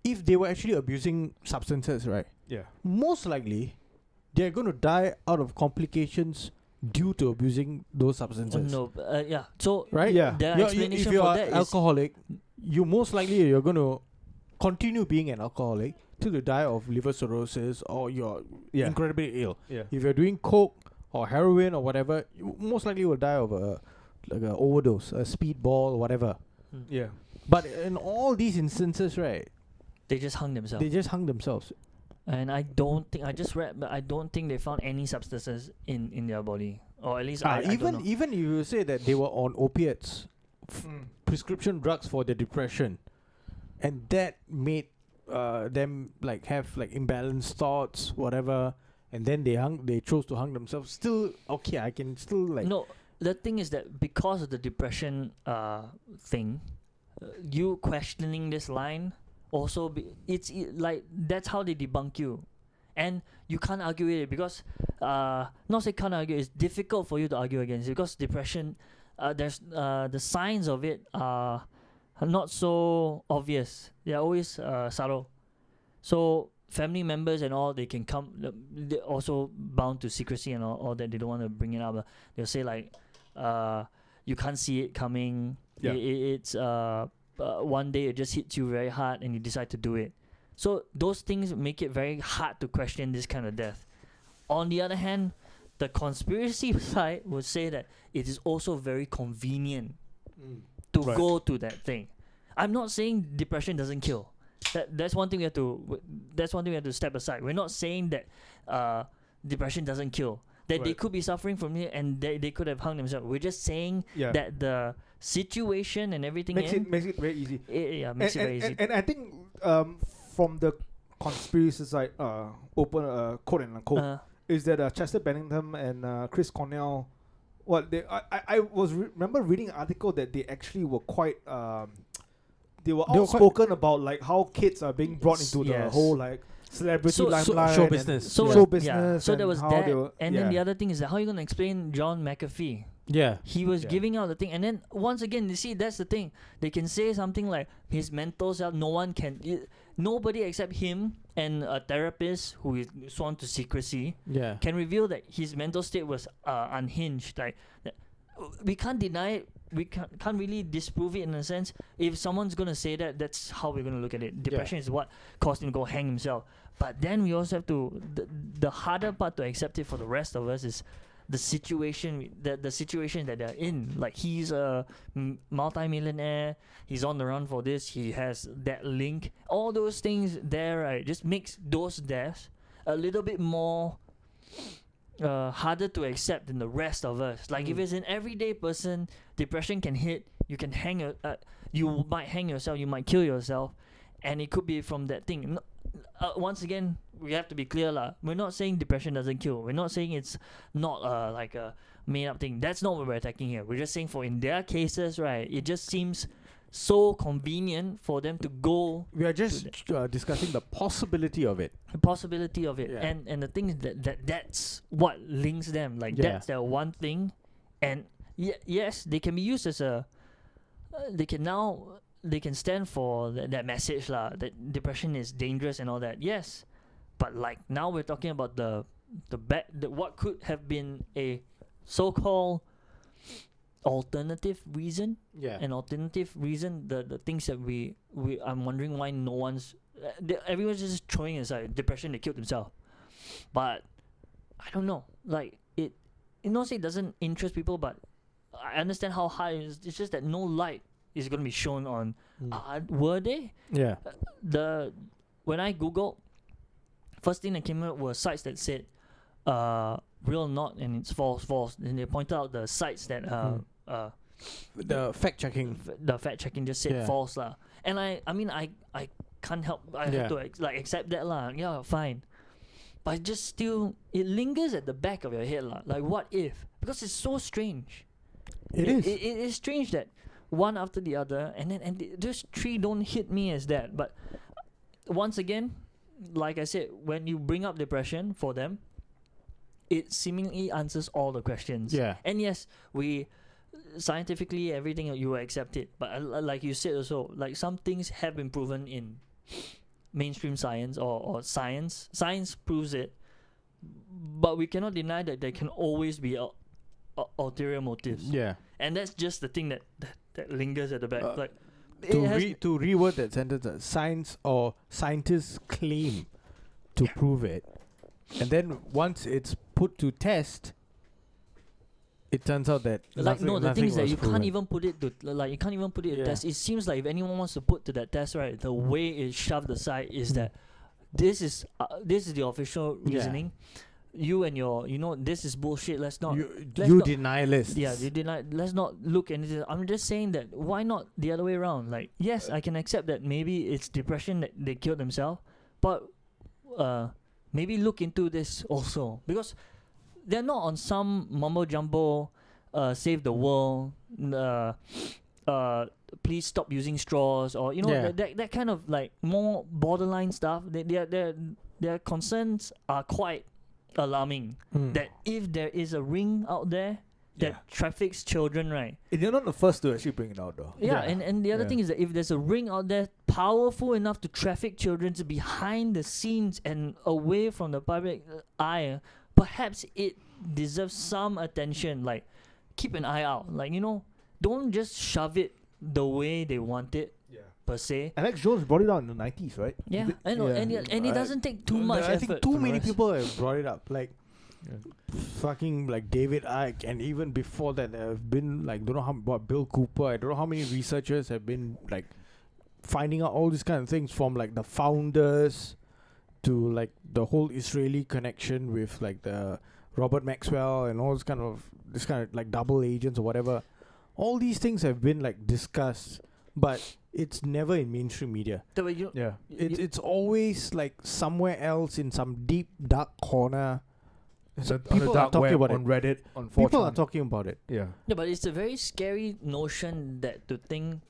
Speaker 3: If they were actually abusing substances, right?
Speaker 2: Yeah.
Speaker 3: Most likely, they're going to die out of complications due to abusing those substances.
Speaker 1: So
Speaker 3: right?
Speaker 1: Yeah. The explanation
Speaker 3: if you're
Speaker 1: for that
Speaker 3: alcoholic, you most likely you're going to continue being an alcoholic till you die of liver cirrhosis or you're incredibly ill.
Speaker 2: Yeah.
Speaker 3: If you're doing coke or heroin or whatever, you most likely will die of a overdose, a speedball or whatever.
Speaker 2: Yeah.
Speaker 3: But in all these instances, right,
Speaker 1: they just hung themselves. And I just read, but I don't think they found any substances in their body, or at least I don't know.
Speaker 3: Even if you say that they were on opiates, prescription drugs for their depression, and that made them like have like imbalanced thoughts, whatever, and then they chose to hang themselves. Still okay, I can still like.
Speaker 1: No, the thing is that because of the depression thing, you questioning this line also like that's how they debunk you, and you can't argue with it because not say can't argue. It's difficult for you to argue against it because depression. There's the signs of it are not so obvious. They're always subtle. So family members and all, they can come. They're also bound to secrecy and all that. They don't want to bring it up. They'll say like, you can't see it coming.
Speaker 2: Yeah.
Speaker 1: It's one day it just hits you very hard and you decide to do it. So those things make it very hard to question this kind of death. On the other hand, the conspiracy side would say that it is also very convenient to go to that thing. I'm not saying depression doesn't kill. That's one thing we have to step aside. We're not saying that depression doesn't kill. That they could be suffering from it and they could have hung themselves. We're just saying that the situation and everything
Speaker 2: makes it very easy.
Speaker 1: Makes it very easy.
Speaker 2: And I think from the conspiracy side, open quote and unquote, is that Chester Bennington and Chris Cornell. I remember reading an article that they actually were quite they were outspoken about like how kids are being brought into the whole like celebrity limelight,
Speaker 3: show business.
Speaker 2: Show business.
Speaker 1: So there was that, and then the
Speaker 2: other
Speaker 1: other thing is that how are you gonna explain John McAfee?
Speaker 3: Yeah,
Speaker 1: he was giving out the thing, and then once again, you see, that's the thing. They can say something like his mental self. Nobody except him and a therapist who is sworn to secrecy. Can reveal that his mental state was unhinged. Like we can't deny it. We can't really disprove it in a sense. If someone's gonna say that, that's how we're gonna look at it. Depression is what caused him to go hang himself. But then we also have to the harder part to accept it for the rest of us is the situation that they're in. Like he's a multi-millionaire, he's on the run for this, he has that link, all those things there, right, just makes those deaths a little bit more harder to accept than the rest of us. Like if it's an everyday person, depression can hit, you can you might hang yourself, you might kill yourself, and it could be from that thing. once again, we have to be clear lah. We're not saying depression doesn't kill. We're not saying it's not like a made up thing. That's not what we're attacking here. We're just saying for in their cases, right? It just seems so convenient for them to go.
Speaker 3: We are just discussing the possibility of it.
Speaker 1: The possibility of it,
Speaker 3: Yeah.
Speaker 1: and the thing is that's what links them. Like that's their one thing, and yes, they can be used as a. They can stand for that message lah. That depression is dangerous and all that. Yes, but like now we're talking about the what could have been a so-called alternative reason.
Speaker 3: Yeah.
Speaker 1: An alternative reason. The things that we I'm wondering why no one's everyone's just throwing aside depression. They killed themselves, but I don't know. Like it not say it doesn't interest people, but I understand how high it is. It's just that no light is going to be shown on. Were they?
Speaker 3: Yeah.
Speaker 1: When I googled, first thing that came up were sites that said real not and it's false. And they pointed out the sites that
Speaker 3: the fact checking.
Speaker 1: The fact checking just said false lah. And I mean I can't help. I have to accept that lah. Yeah, fine. But it just still it lingers at the back of your head lah. Like what if? Because it's so strange.
Speaker 3: It is.
Speaker 1: It is strange that one after the other, and those three don't hit me as that. But once again, like I said, when you bring up depression for them, it seemingly answers all the questions.
Speaker 3: Yeah.
Speaker 1: And yes, we scientifically everything you will accept it. But like you said also, like some things have been proven in mainstream science or science. Science proves it, but we cannot deny that there can always be ulterior motives.
Speaker 3: Yeah.
Speaker 1: And that's just the thing that lingers at the back. Like
Speaker 3: to reword that sentence, science or scientists claim to prove it, and then once it's put to test, it turns out that
Speaker 1: the thing is that you
Speaker 3: proven.
Speaker 1: can't even put it to test. It seems like if anyone wants to put to that test, right, the way it's shoved aside is that this is the official reasoning. You and your, this is bullshit. Let's not.
Speaker 3: Denialists.
Speaker 1: Yeah, you deny. Let's not look anything. I'm just saying that why not the other way around? Like, yes, I can accept that maybe it's depression that they killed themselves, but maybe look into this also because they're not on some mumbo jumbo, save the world, please stop using straws or that kind of like more borderline stuff. Their concerns are quite alarming. That if there is a ring out there that traffics children, right?
Speaker 2: They're not the first to actually bring it out though.
Speaker 1: And the other thing is that if there's a ring out there powerful enough to traffic children to behind the scenes and away from the public eye, perhaps it deserves some attention. Like keep an eye out. Like don't just shove it the way they want it. Per se.
Speaker 2: Alex Jones brought it out in the 90s, right?
Speaker 1: Yeah, I know, and it doesn't take too much effort.
Speaker 3: I think too many people have brought it up, like fucking like David Icke, and even before that, there have been like Bill Cooper. I don't know how many researchers have been like finding out all these kind of things from like the founders to like the whole Israeli connection with like the Robert Maxwell and all this kind of like double agents or whatever. All these things have been like discussed, but it's never in mainstream media. It's always like somewhere else in some deep dark corner. People are talking about it on Reddit. On 4chan. People are talking about it.
Speaker 1: Yeah, but it's a very scary notion that to think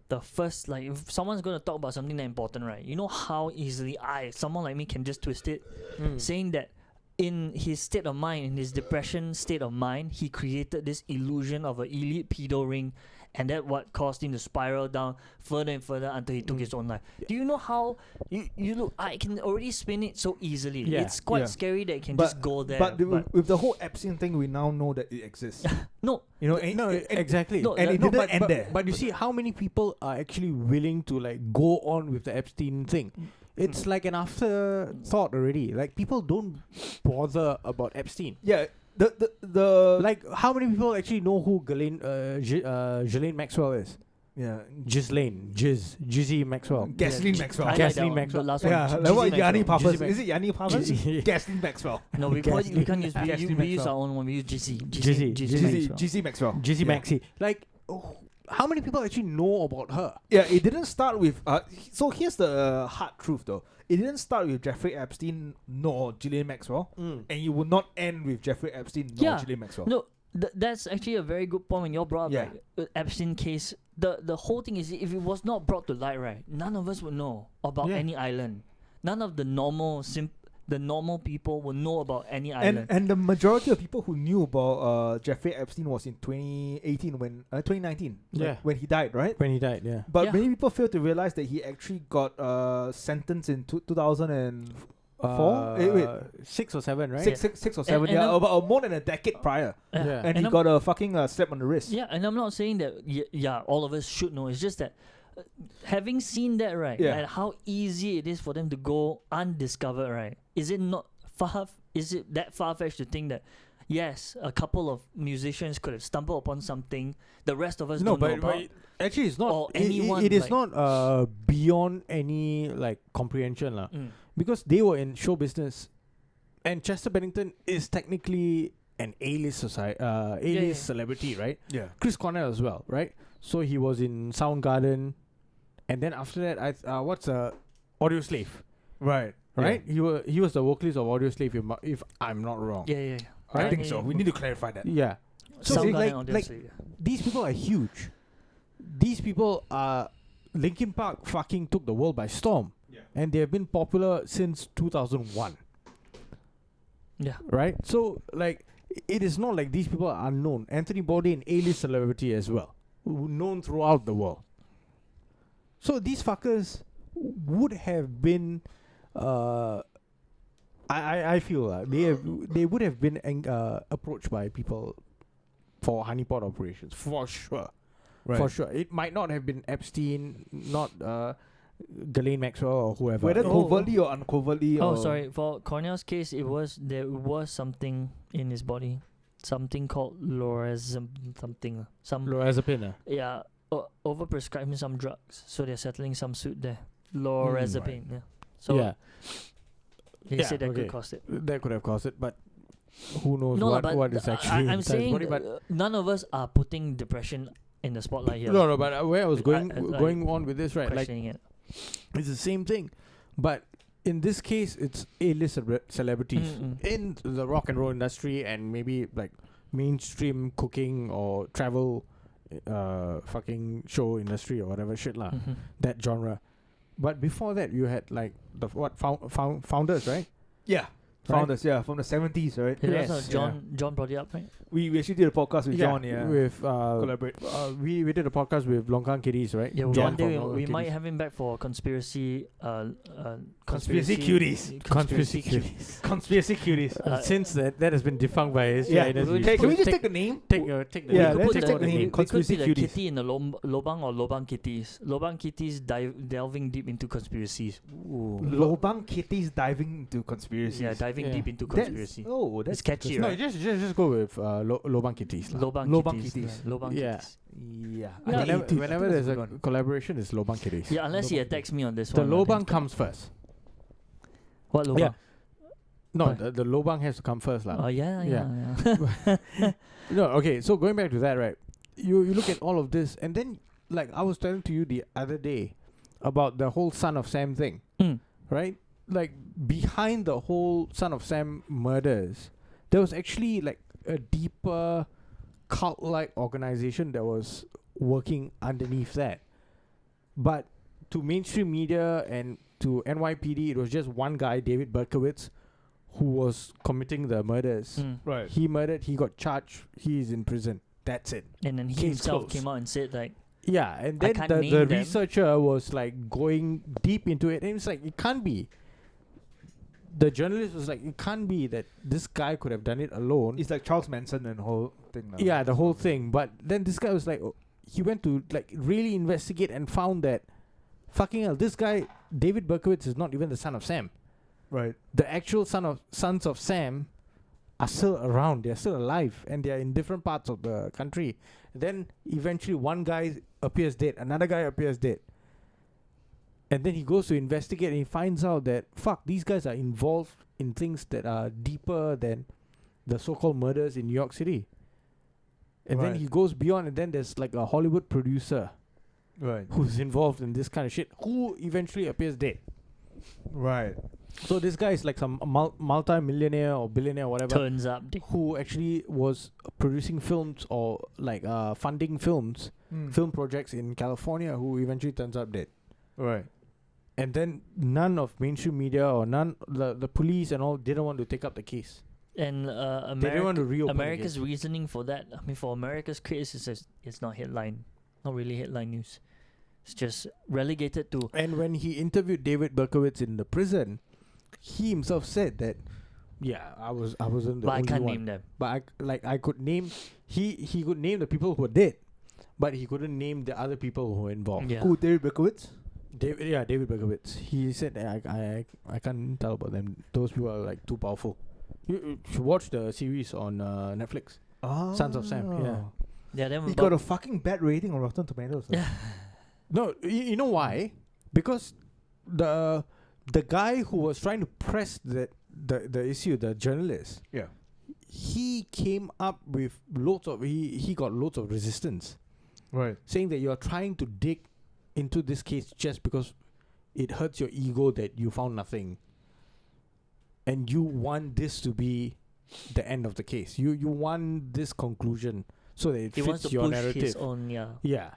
Speaker 1: the first, like if someone's going to talk about something that important, right? You know how easily someone like me can just twist it, saying that in his state of mind, in his depression state of mind, he created this illusion of an elite pedo ring. And that what caused him to spiral down further and further until he took his own life. Do you know how you look? I can already spin it so easily. Yeah. It's quite scary that it can just go there.
Speaker 2: But with the whole Epstein thing, we now know that it exists.
Speaker 3: Exactly.
Speaker 2: It didn't end there.
Speaker 3: But you see, how many people are actually willing to like go on with the Epstein thing? It's like an afterthought already. Like people don't bother about Epstein.
Speaker 2: Yeah. The
Speaker 3: like how many people actually know who Ghislaine Maxwell is?
Speaker 2: Yeah,
Speaker 3: Jizzy Maxwell.
Speaker 2: Gasoline Maxwell.
Speaker 3: Gasoline Maxwell.
Speaker 1: The last one.
Speaker 2: Yeah, like what Yanni Papas. Is it Yanni Papas? Gasoline Maxwell.
Speaker 1: No, we can't use. We use our own one. We use
Speaker 2: Jizzy Maxwell.
Speaker 3: Jizzy Maxi. Like, how many people actually know about her?
Speaker 2: Yeah, it didn't start with. So here's the hard truth, though. it didn't start with Jeffrey Epstein nor Ghislaine Maxwell, and it would not end with Jeffrey Epstein nor Ghislaine Maxwell.
Speaker 1: No, that's actually a very good point when you brought up Epstein case. The whole thing is, if it was not brought to light, right, none of us would know about any island. None of the normal people will know about any island.
Speaker 2: And the majority of people who knew about Jeffrey Epstein was in 2018 2019 when he died, right?
Speaker 3: When he died, yeah.
Speaker 2: But many people fail to realize that he actually got sentenced in 2004.
Speaker 3: 6 or 7, right?
Speaker 2: Six or seven. About more than a decade prior. And he got a fucking slap on the wrist.
Speaker 1: Yeah, and I'm not saying that all of us should know. It's just that having seen that, right, and how easy it is for them to go undiscovered, right? Is it that far-fetched to think that yes, a couple of musicians could have stumbled upon something the rest of us don't know about?
Speaker 3: Actually, it's not.
Speaker 1: Or anyone,
Speaker 3: it is not beyond any comprehension, lah. Because they were in show business, and Chester Bennington is technically an A-list celebrity, right?
Speaker 2: Yeah.
Speaker 3: Chris Cornell as well, right? So he was in Soundgarden, and then after that, what's Audio Slave?
Speaker 2: Right.
Speaker 3: Right. Yeah. He was the vocalist of Audio Slave, if I'm not wrong.
Speaker 1: Yeah.
Speaker 2: I think so. We need to clarify that.
Speaker 3: Yeah. So these people are huge. These people are Linkin Park fucking took the world by storm.
Speaker 2: Yeah.
Speaker 3: And they have been popular since 2001.
Speaker 1: Yeah.
Speaker 3: Right? So it is not like these people are unknown. Anthony Bourdain, A-list celebrity as well, known throughout the world. So these fuckers would have been I feel they would have been approached by people for honeypot operations for sure.
Speaker 2: Right.
Speaker 3: For sure. It might not have been Epstein, not Ghislaine Maxwell or whoever.
Speaker 2: Whether covertly or uncovertly.
Speaker 1: Sorry. For Cornell's case, there was something in his body, something called lorazepam.
Speaker 3: Lorazepam.
Speaker 1: Yeah, overprescribing some drugs, so they're settling some suit there. Lorazepam.
Speaker 2: Right.
Speaker 1: Yeah. So
Speaker 3: he
Speaker 1: said that could cost it.
Speaker 3: That could have cost it, but who knows what is actually
Speaker 1: I'm
Speaker 3: inside his
Speaker 1: saying
Speaker 3: body, but
Speaker 1: none of us are putting depression in the spotlight here.
Speaker 3: No, but where I was going on with this, right?
Speaker 1: It.
Speaker 3: It's the same thing, but in this case, it's A-list celebrities in the rock and roll industry and maybe mainstream cooking or travel, fucking show industry or whatever shit lah. That genre. But before that, you had the founders, right?
Speaker 2: Yeah. Founders, from the 70s, right?
Speaker 1: Yes. John brought it up, right?
Speaker 2: We actually did a podcast with John,
Speaker 3: with
Speaker 2: collaborate.
Speaker 3: We did a podcast with Longkang Kitties, right?
Speaker 1: Yeah,
Speaker 3: John
Speaker 1: one day we might have him back for conspiracy
Speaker 2: cuties. Conspiracy cuties.
Speaker 3: Since that has been defunct by his
Speaker 2: can we just take the name?
Speaker 3: Take the
Speaker 2: name.
Speaker 1: Let's
Speaker 2: take the name.
Speaker 1: Conspiracy cuties. The kitty in the Lobang or Lobang Kitties. Lobang Kitties delving deep into conspiracies.
Speaker 2: Ooh. Lobang Kitties diving into conspiracies.
Speaker 1: Yeah, diving deep into conspiracy.
Speaker 2: That's
Speaker 1: catchy, right?
Speaker 3: No, just go with Lobang Kitties.
Speaker 1: Lobang Kitties. Lobang Kitties.
Speaker 2: Yeah.
Speaker 3: Whenever there's a collaboration, it's Lobang Kitties.
Speaker 1: Yeah, unless he attacks me on this
Speaker 3: the
Speaker 1: one.
Speaker 3: The Lobang comes first.
Speaker 1: What Lobang?
Speaker 3: Yeah. No, the Lobang has to come first, lah.
Speaker 1: Oh yeah.
Speaker 3: No, okay. So going back to that, right? You look at all of this, and then I was telling to you the other day about the whole Son of Sam thing, right? Behind the whole Son of Sam murders, there was actually a deeper cult-like organization that was working underneath that. But to mainstream media and to NYPD, it was just one guy, David Berkowitz, who was committing the murders.
Speaker 2: Right.
Speaker 3: He murdered, he got charged, he is in prison. That's it.
Speaker 1: And then he himself came out and said
Speaker 3: yeah, and then the researcher was going deep into it, and it's it can't be. The journalist was it can't be that this guy could have done it alone.
Speaker 2: It's like Charles Manson and the whole thing.
Speaker 3: Yeah, the whole thing. But then this guy was he went to really investigate and found that fucking hell, this guy, David Berkowitz, is not even the son of Sam.
Speaker 2: Right.
Speaker 3: The actual sons of Sam are still around. They're still alive, and they're in different parts of the country. Then eventually one guy appears dead, another guy appears dead. And then he goes to investigate and he finds out that, these guys are involved in things that are deeper than the so-called murders in New York City. And then he goes beyond, and then there's a Hollywood producer
Speaker 2: who's
Speaker 3: involved in this kind of shit, who eventually appears dead.
Speaker 2: Right.
Speaker 3: So this guy is like some multi-millionaire or billionaire or whatever,
Speaker 1: Turns up.
Speaker 3: who actually was producing films or like funding films, film projects in California, who eventually turns up dead.
Speaker 2: Right.
Speaker 3: And then none of mainstream media or the police and all didn't want to take up the case.
Speaker 1: And
Speaker 3: They didn't want to reopen
Speaker 1: America's
Speaker 3: the case.
Speaker 1: reasoning for that, I mean, for America's case, it's not really headline news. It's just relegated to.
Speaker 3: And when he interviewed David Berkowitz in the prison, he himself said that, yeah, I wasn't the
Speaker 1: But I
Speaker 3: only
Speaker 1: can't
Speaker 3: one.
Speaker 1: name them.
Speaker 3: But I could name, he could name the people who were dead, but he couldn't name the other people who were involved.
Speaker 1: Yeah.
Speaker 2: Who, David Berkowitz?
Speaker 3: David Berkowitz. He said that I can't tell about them. Those people are like too powerful. You should watch the series on Netflix. Sons of Sam. Yeah.
Speaker 1: Yeah, then
Speaker 2: He got a fucking bad rating on Rotten Tomatoes.
Speaker 1: Yeah.
Speaker 3: No, you know why? Because the guy who was trying to press the issue, the journalist,
Speaker 2: Yeah.
Speaker 3: he came up with he got loads of resistance,
Speaker 2: Right.
Speaker 3: saying that you are trying to dig into this case just because it hurts your ego that you found nothing, and you want this to be the end of the case. You want this conclusion so that it
Speaker 1: he wants
Speaker 3: fits
Speaker 1: to
Speaker 3: your
Speaker 1: push
Speaker 3: narrative.
Speaker 1: his own. Yeah.
Speaker 3: Yeah.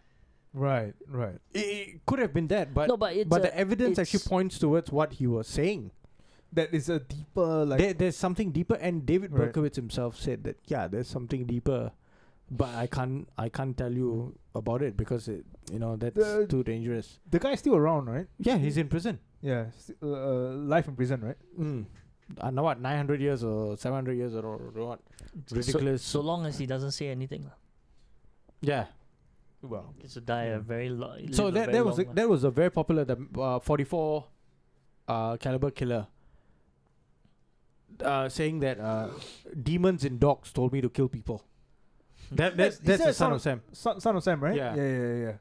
Speaker 2: Right. Right.
Speaker 3: It could have been that, but
Speaker 1: No, but it's
Speaker 3: the evidence actually points towards what he was saying.
Speaker 2: That is a deeper like.
Speaker 3: There's something deeper, and David
Speaker 2: Right.
Speaker 3: Berkowitz himself said that there's something deeper, but I can't tell you about it because that's too dangerous.
Speaker 2: The guy's still around, right?
Speaker 3: Yeah, he's in prison.
Speaker 2: Yeah. Life in prison, right?
Speaker 3: Now what? 900 years or 700 years or what? Ridiculous.
Speaker 1: So long as he doesn't say anything.
Speaker 3: Yeah.
Speaker 2: Well.
Speaker 1: It's to die a very
Speaker 3: So that was a very popular 44 caliber killer. Saying that demons in dogs told me to kill people. That's the Son of Sam.
Speaker 2: Son of Sam, right?
Speaker 3: Yeah.
Speaker 2: Yeah.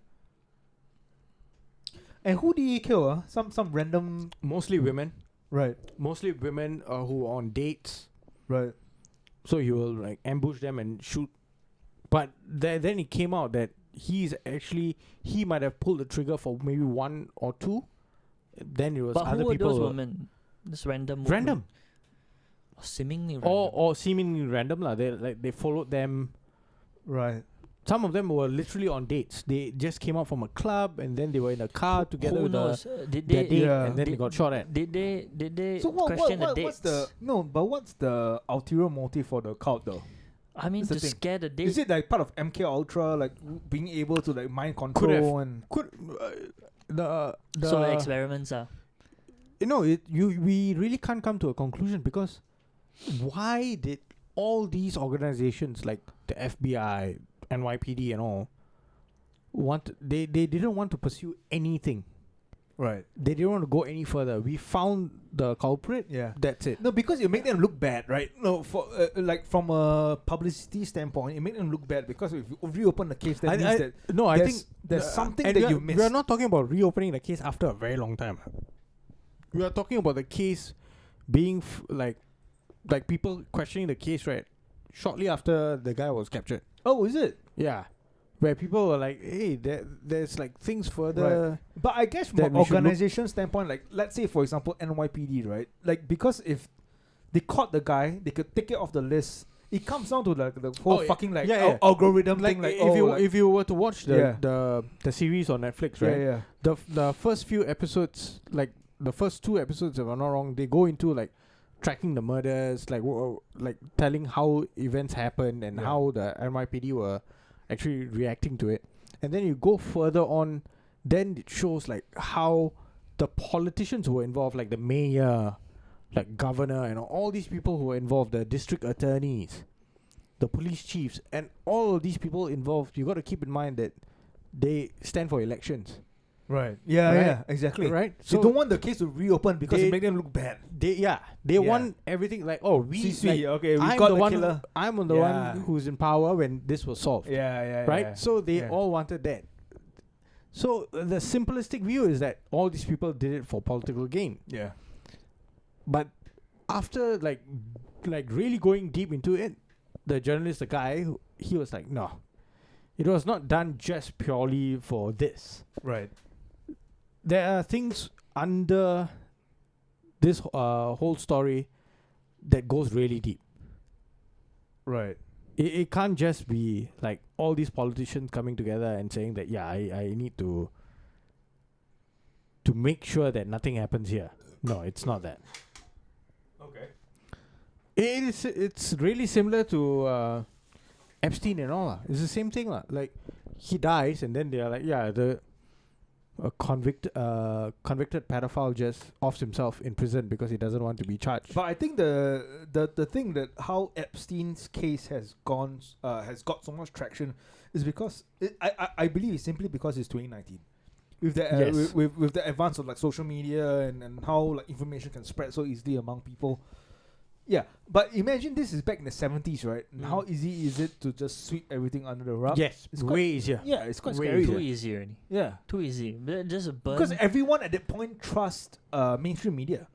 Speaker 2: And who did he kill? Some random.
Speaker 3: Mostly women.
Speaker 2: Right.
Speaker 3: Mostly women who are on dates.
Speaker 2: Right.
Speaker 3: So he will like ambush them and shoot. But then it came out that he might have pulled the trigger for maybe one or two. Then it was
Speaker 1: But
Speaker 3: other
Speaker 1: who were
Speaker 3: people.
Speaker 1: those women? This random.
Speaker 3: Random.
Speaker 1: Seemingly random.
Speaker 3: Or seemingly random lah. They followed them.
Speaker 2: Right.
Speaker 3: Some of them were literally on dates. They just came out from a club and then they were in a car together
Speaker 1: Who
Speaker 3: with
Speaker 1: knows?
Speaker 3: their
Speaker 1: Did
Speaker 3: date,
Speaker 1: they?
Speaker 3: and then they got shot at.
Speaker 1: Did they
Speaker 2: So
Speaker 1: question the dates?
Speaker 2: what's the what's the ulterior motive for the cult though?
Speaker 1: I mean,
Speaker 2: That's the
Speaker 1: to
Speaker 2: thing.
Speaker 1: scare the date.
Speaker 2: Is it like part of MK Ultra, like being able to like mind control and
Speaker 3: The
Speaker 1: so the experiments are.
Speaker 3: we really can't come to a conclusion because why did all these organizations like the FBI, NYPD and all they didn't want to pursue anything.
Speaker 2: right?
Speaker 3: They didn't want to go any further. We found the culprit.
Speaker 2: Yeah.
Speaker 3: That's it.
Speaker 2: No, because you make them look bad, right? No, for like from a publicity standpoint, you make them look bad because if you reopen the case, that means that
Speaker 3: I
Speaker 2: there's-
Speaker 3: think
Speaker 2: there's something
Speaker 3: and
Speaker 2: that
Speaker 3: we are-
Speaker 2: you missed.
Speaker 3: We are not talking about reopening the case after a very long time. We are talking about the case being like people questioning the case, right? Shortly after the guy was captured.
Speaker 2: Oh, is it?
Speaker 3: Yeah. Where people were like, hey, there's like things further.
Speaker 2: But I guess from
Speaker 3: that
Speaker 2: an
Speaker 3: we should look-
Speaker 2: organization standpoint, like let's say for example NYPD, right? Like because if they caught the guy, they could take it off the list. It comes down to like the whole
Speaker 3: Oh,
Speaker 2: fucking like
Speaker 3: yeah.
Speaker 2: algorithm
Speaker 3: Like,
Speaker 2: thing. Like
Speaker 3: if you were to watch
Speaker 2: Yeah.
Speaker 3: the series on Netflix, right?
Speaker 2: yeah.
Speaker 3: The first few episodes, like the first 2 episodes, if I'm not wrong, they go into like tracking the murders, like like telling how events happened and
Speaker 2: Yeah.
Speaker 3: how the NYPD were actually reacting to it. And then you go further on, then it shows like how the politicians who were involved, like the mayor, like governor, and all these people who were involved, the district attorneys, the police chiefs, and all of these people involved, you got to keep in mind that they stand for elections.
Speaker 2: Right. Yeah,
Speaker 3: Right?
Speaker 2: yeah, exactly.
Speaker 3: Right?
Speaker 2: They don't want the case to reopen because
Speaker 3: they-
Speaker 2: it make them look bad.
Speaker 3: They want everything like, oh, we
Speaker 2: See, okay, we
Speaker 3: I'm
Speaker 2: got
Speaker 3: the
Speaker 2: the
Speaker 3: one
Speaker 2: killer.
Speaker 3: I'm the
Speaker 2: Yeah.
Speaker 3: one who's in power when this was solved.
Speaker 2: Yeah,
Speaker 3: Right?
Speaker 2: yeah.
Speaker 3: So they
Speaker 2: Yeah.
Speaker 3: all wanted that. So the simplistic view is that all these people did it for political gain.
Speaker 2: Yeah.
Speaker 3: But after like really going deep into it, the journalist, the guy, he was like, no, it was not done just purely for this.
Speaker 2: Right.
Speaker 3: There are things under this whole story that goes really deep.
Speaker 2: Right.
Speaker 3: It can't just be like all these politicians coming together and saying that I need to make sure that nothing happens here. No, it's not that.
Speaker 2: Okay.
Speaker 3: It's really similar to Epstein and all. It's the same thing. Like he dies and then they are like, a convicted pedophile just offs himself in prison because he doesn't want to be charged.
Speaker 2: But I think the thing that how Epstein's case has got so much traction is because I believe it's simply because it's 2019. With the
Speaker 3: Yes.
Speaker 2: with the advance of like social media and how like information can spread so easily among people. Yeah, but imagine this is back in the 70s, right? And how easy is it to just sweep everything under the rug?
Speaker 3: Yes,
Speaker 2: It's
Speaker 3: way
Speaker 2: quite-
Speaker 3: easier.
Speaker 2: Yeah, it's quite
Speaker 3: Way
Speaker 2: scary.
Speaker 1: Too
Speaker 2: there.
Speaker 1: easy already.
Speaker 2: Yeah,
Speaker 1: Too easy. Just a burn.
Speaker 2: because everyone at that point trusts mainstream media.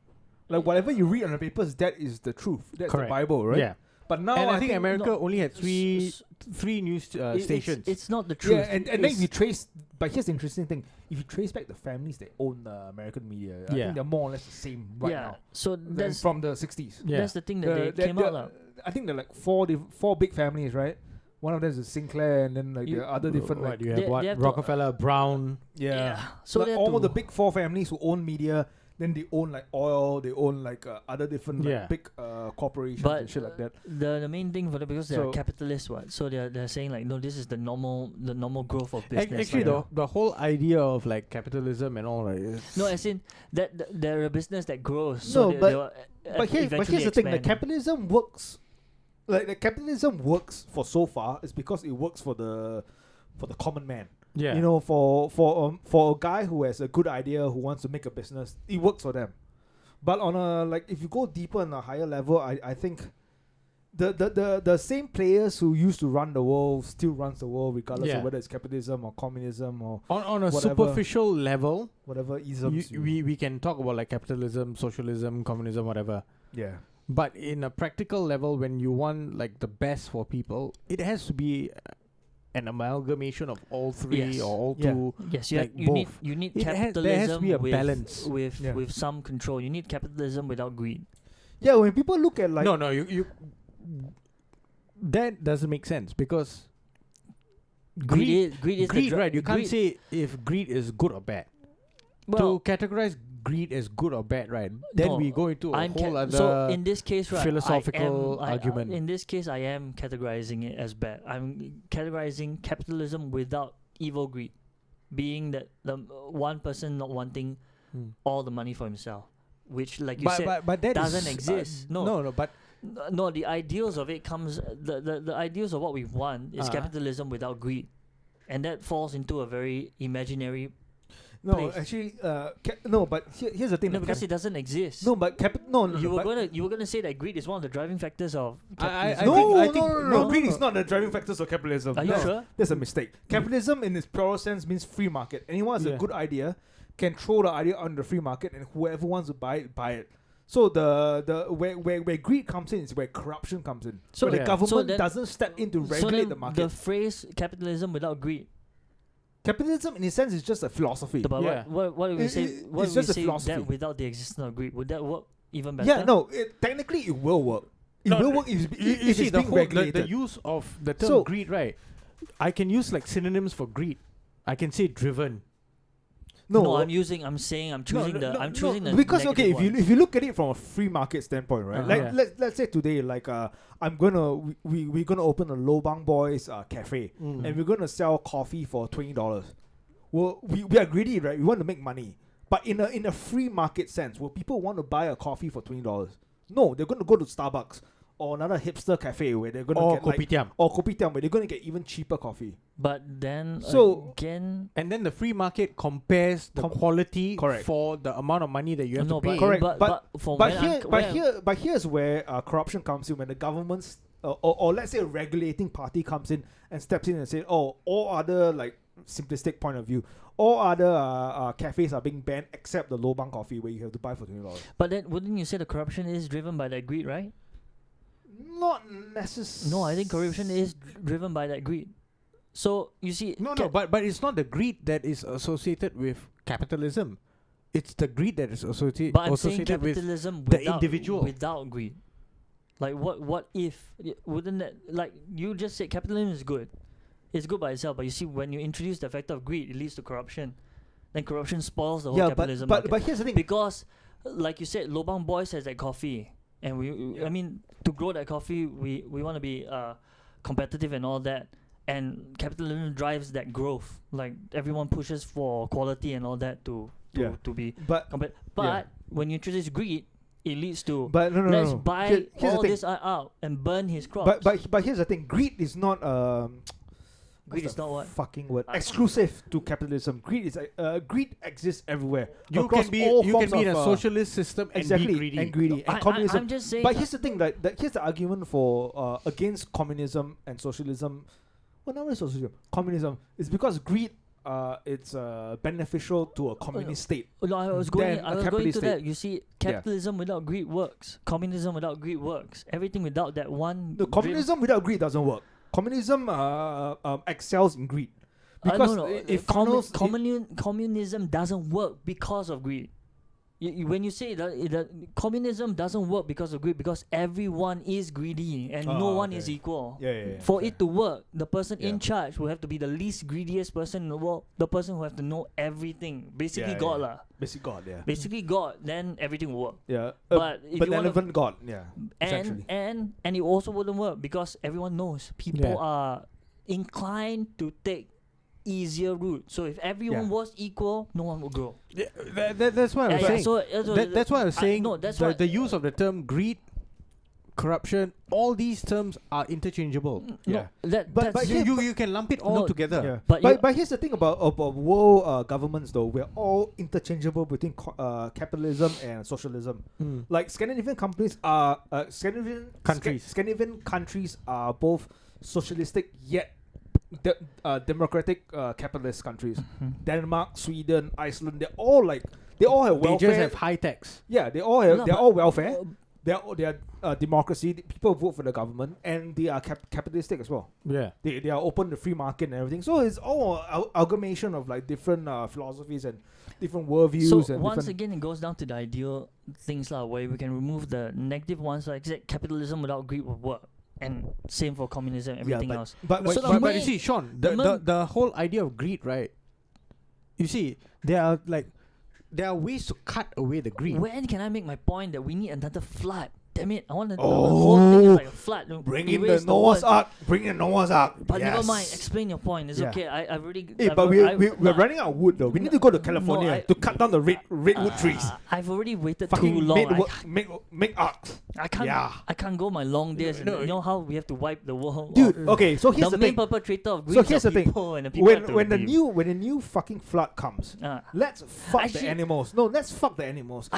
Speaker 2: Like whatever you read on the papers, that is the truth. That's
Speaker 3: Correct.
Speaker 2: the Bible, right?
Speaker 3: Yeah.
Speaker 2: But now
Speaker 3: And I think America
Speaker 1: no,
Speaker 3: only had three news stations.
Speaker 1: It's not the truth.
Speaker 2: Yeah, and then if
Speaker 1: It's-
Speaker 2: you trace, but here's the interesting thing: if you trace back the families that own the American media, I
Speaker 3: Yeah.
Speaker 2: think they're more or less the same right
Speaker 1: yeah.
Speaker 2: now.
Speaker 1: So
Speaker 2: Than
Speaker 1: that's
Speaker 2: from the 60s.
Speaker 3: Yeah.
Speaker 1: that's the thing that they came out of.
Speaker 2: I think they're like four big families, right? One of them is Sinclair, and then like
Speaker 1: You-
Speaker 2: the other different
Speaker 3: What
Speaker 2: like
Speaker 3: you have?
Speaker 1: They
Speaker 3: What
Speaker 1: have to-
Speaker 3: Rockefeller, Brown.
Speaker 1: So
Speaker 2: like
Speaker 1: they had
Speaker 2: all
Speaker 1: to,
Speaker 2: the big four families who own media. Then they own like oil, they own like other different like,
Speaker 3: Yeah.
Speaker 2: big corporations
Speaker 1: But
Speaker 2: and shit like that.
Speaker 1: the main thing for them, because they're
Speaker 2: So-
Speaker 1: capitalists, what? So they're saying like, no, this is the normal growth of business.
Speaker 3: Actually,
Speaker 1: right now.
Speaker 3: the whole idea of like capitalism and all right.
Speaker 1: No, as in that they're a business that grows.
Speaker 2: No,
Speaker 1: So they,
Speaker 2: but-
Speaker 1: they will,
Speaker 2: But here's
Speaker 1: eventually
Speaker 2: the thing: the
Speaker 1: expand.
Speaker 2: capitalism works. Like the capitalism works for so far is because it works for the common man.
Speaker 3: Yeah.
Speaker 2: You know, for a guy who has a good idea who wants to make a business, it works for them. But on a like, if you go deeper on a higher level, I think the same players who used to run the world still runs the world, regardless
Speaker 3: Yeah.
Speaker 2: of whether it's capitalism or communism or
Speaker 3: on a
Speaker 2: whatever.
Speaker 3: superficial level,
Speaker 2: whatever isms.
Speaker 3: we can talk about like capitalism, socialism, communism, whatever.
Speaker 2: Yeah.
Speaker 3: But in a practical level, when you want like the best for people, it has to be an amalgamation of all three
Speaker 1: Yes.
Speaker 3: or all
Speaker 2: Yeah.
Speaker 3: two.
Speaker 1: Yes,
Speaker 3: like
Speaker 1: you need
Speaker 3: both.
Speaker 1: you need
Speaker 3: There has
Speaker 1: capitalism
Speaker 3: to be a
Speaker 1: with,
Speaker 3: balance.
Speaker 1: with
Speaker 2: Yeah.
Speaker 1: with some control. You need capitalism without greed.
Speaker 2: Yeah, when people look at like
Speaker 3: No, you that doesn't make sense because greed,
Speaker 1: Greed is
Speaker 3: greed,
Speaker 1: the
Speaker 3: right? You can't
Speaker 1: greed,
Speaker 3: say if greed is good or bad.
Speaker 1: well,
Speaker 3: To categorize greed as good or bad, right? Then
Speaker 1: No,
Speaker 3: we go into a
Speaker 1: I'm
Speaker 3: whole other.
Speaker 1: so in this case, right,
Speaker 3: philosophical argument.
Speaker 1: in this case, I am categorizing it as bad. I'm categorizing capitalism without evil greed, being that the one person not wanting all the money for himself, which, like you said,
Speaker 3: but that
Speaker 1: doesn't
Speaker 3: is,
Speaker 1: exist.
Speaker 3: no, but
Speaker 1: no, the ideals of it comes. The ideals of what we want is capitalism without greed, and that falls into a very imaginary.
Speaker 2: no,
Speaker 1: place.
Speaker 2: actually, no. But here's the thing:
Speaker 1: No,
Speaker 2: that
Speaker 1: because it doesn't exist.
Speaker 2: no, but no,
Speaker 1: you were
Speaker 2: but
Speaker 1: gonna say that greed is one of the driving factors of
Speaker 3: I
Speaker 1: capitalism.
Speaker 3: think-
Speaker 2: no. Greed
Speaker 3: no.
Speaker 2: is not the driving factors of capitalism.
Speaker 1: Are you
Speaker 2: That's-
Speaker 1: sure?
Speaker 2: That's a mistake. Capitalism, in its pure sense, means free market. Anyone has
Speaker 3: Yeah.
Speaker 2: a good idea can throw the idea on the free market, and whoever wants to buy it, buy it. So where greed comes in is where corruption comes in.
Speaker 1: So-
Speaker 2: where the
Speaker 3: Yeah.
Speaker 2: government
Speaker 1: So then-
Speaker 2: doesn't step in to
Speaker 1: So
Speaker 2: regulate
Speaker 1: then
Speaker 2: the market.
Speaker 1: the phrase capitalism without greed.
Speaker 2: Capitalism, in a sense, is just a philosophy.
Speaker 1: But
Speaker 3: Yeah.
Speaker 1: what if we say what
Speaker 2: it's
Speaker 1: if we
Speaker 2: just a
Speaker 1: say
Speaker 2: philosophy.
Speaker 1: that without the existence of greed? Would that work even better?
Speaker 2: Yeah, no. Technically, it will work. It will work if,
Speaker 3: you
Speaker 2: if
Speaker 3: see
Speaker 2: it's
Speaker 3: the
Speaker 2: being
Speaker 3: whole
Speaker 2: regulated.
Speaker 3: the use of the term
Speaker 2: So-
Speaker 3: greed, right? I can use like synonyms for greed. I can say driven.
Speaker 1: No, I'm choosing I'm choosing the
Speaker 2: because okay,
Speaker 1: negative one.
Speaker 2: if you look at it from a free market standpoint, right?
Speaker 3: Uh-huh.
Speaker 2: Like
Speaker 3: Yeah.
Speaker 2: let's say today, like we're gonna open a Lobang Boys cafe, and we're gonna sell coffee for $20. Well, we are greedy, right? We want to make money, but in a free market sense, will people want to buy a coffee for $20? No, they're gonna go to Starbucks or another hipster cafe where they're gonna
Speaker 3: Or
Speaker 2: get like,
Speaker 3: kopitiam.
Speaker 2: or kopitiam where they're gonna get even cheaper coffee.
Speaker 1: But then
Speaker 2: So-
Speaker 1: again,
Speaker 3: And then the free market compares the quality
Speaker 2: Correct.
Speaker 3: for the amount of money that you have
Speaker 1: no,
Speaker 3: to pay.
Speaker 1: but,
Speaker 2: Correct,
Speaker 1: but,
Speaker 2: but-
Speaker 1: from
Speaker 2: But
Speaker 1: when
Speaker 2: here,
Speaker 1: I'm,
Speaker 2: but
Speaker 1: when I'm-
Speaker 2: here, but here's where corruption comes in when the government's or let's say a regulating party comes in and steps in and says, oh, all other like simplistic point of view, all other cafes are being banned except the Lobang coffee where you have to buy for $20.
Speaker 1: But then wouldn't you say the corruption is driven by that greed, right?
Speaker 2: Not necessarily.
Speaker 1: No, I think corruption is driven by that greed. So you see,
Speaker 3: No, but it's not the greed that is associated with capitalism. it's the greed that is associated
Speaker 1: But I'm saying
Speaker 3: associated with
Speaker 1: capitalism
Speaker 3: the
Speaker 1: without,
Speaker 3: individual.
Speaker 1: without greed. Like what if wouldn't that, like you just said capitalism is good. It's good by itself, but you see when you introduce the factor of greed, it leads to corruption. Then corruption spoils the whole capitalism market.
Speaker 2: But here's the thing.
Speaker 1: Because like you said, Lobang Boys has that coffee, and I mean, to grow that coffee, we want to be competitive and all that, and capitalism drives that growth. Like everyone pushes for quality and all that to be
Speaker 2: But
Speaker 1: but when you introduce greed, it leads to
Speaker 2: but no,
Speaker 1: let's buy
Speaker 2: here's
Speaker 1: all
Speaker 2: the thing.
Speaker 1: this out and burn his crops.
Speaker 2: But here's the thing. Greed is not
Speaker 1: greed
Speaker 2: what's
Speaker 1: is
Speaker 2: the
Speaker 1: not what
Speaker 2: fucking word exclusive to capitalism. Greed is greed exists everywhere.
Speaker 3: You
Speaker 2: across
Speaker 3: can be
Speaker 2: all
Speaker 3: you can
Speaker 2: forms
Speaker 3: be in
Speaker 2: of,
Speaker 3: a socialist system and
Speaker 2: exactly
Speaker 3: be greedy.
Speaker 2: and greedy and
Speaker 1: I,
Speaker 2: communism.
Speaker 1: I'm just saying.
Speaker 2: But here's the thing, that here's the argument for against communism and socialism. Well, not really socialism. Communism is because greed it's beneficial to a communist state.
Speaker 1: No, I was going
Speaker 2: than a
Speaker 1: to
Speaker 2: capitalist
Speaker 1: that.
Speaker 2: state.
Speaker 1: You see, capitalism without greed works. Communism without greed works. Everything without that one.
Speaker 2: No, communism without greed doesn't work. Communism excels in greed because
Speaker 1: no.
Speaker 2: it funnels.
Speaker 1: Communism doesn't work because of greed. When you say that communism doesn't work because of greed, because everyone is greedy and no one is equal.
Speaker 2: Yeah.
Speaker 1: For it to work, the person
Speaker 2: Yeah.
Speaker 1: in charge will have to be the least greediest person in the world. The person who have to know everything. Basically, God lah.
Speaker 2: Basic God, yeah.
Speaker 1: Basically, God. Then everything will work.
Speaker 2: Yeah,
Speaker 1: But if you wanna,
Speaker 2: benevolent God, yeah.
Speaker 1: and it also wouldn't work because everyone knows people are inclined to take easier route. So if everyone was equal, no one would grow.
Speaker 3: Yeah, that's what I was saying. That's why I was saying. The use of the term greed, corruption, all these terms are interchangeable.
Speaker 2: But
Speaker 3: you can lump it all together.
Speaker 2: Yeah. But here's the thing about world governments though. We're all interchangeable between capitalism and socialism. Like Scandinavian companies are Scandinavian countries are both socialistic yet democratic capitalist countries. Denmark, Sweden, Iceland, they all have welfare.
Speaker 3: They just have high tax.
Speaker 2: Yeah, they're all welfare. They're democracy. People vote for the government, and they are capitalistic as well.
Speaker 3: Yeah,
Speaker 2: they are open to free market and everything. So it's all amalgamation of like different philosophies and different worldviews.
Speaker 1: So
Speaker 2: and
Speaker 1: once again, it goes down to the ideal things where we can remove the negative ones. Like capitalism without greed would work. And same for communism, everything else.
Speaker 3: But you see, Sean, the whole idea of greed, right? You see, there are ways to cut away the greed.
Speaker 1: When can I make my point that we need another flood? Damn it! I want the whole thing is like a flood.
Speaker 2: Bring in the Noah's Ark. Bring in Noah's Ark.
Speaker 1: But never mind. Explain your point. It's okay. I've already.
Speaker 2: Hey, but we're running out of wood though. We need to go to California to cut down the redwood trees.
Speaker 1: I've already waited
Speaker 2: Fucking
Speaker 1: too long.
Speaker 2: Make arcs.
Speaker 1: I can't.
Speaker 2: Yeah.
Speaker 1: I can't go my long days. You know how we have to wipe the world.
Speaker 2: Dude. Okay. So here's the
Speaker 1: main
Speaker 2: thing.
Speaker 1: perpetrator of greed is people, and the people
Speaker 2: when the new fucking flood comes, let's fuck the animals. No, let's fuck the animals.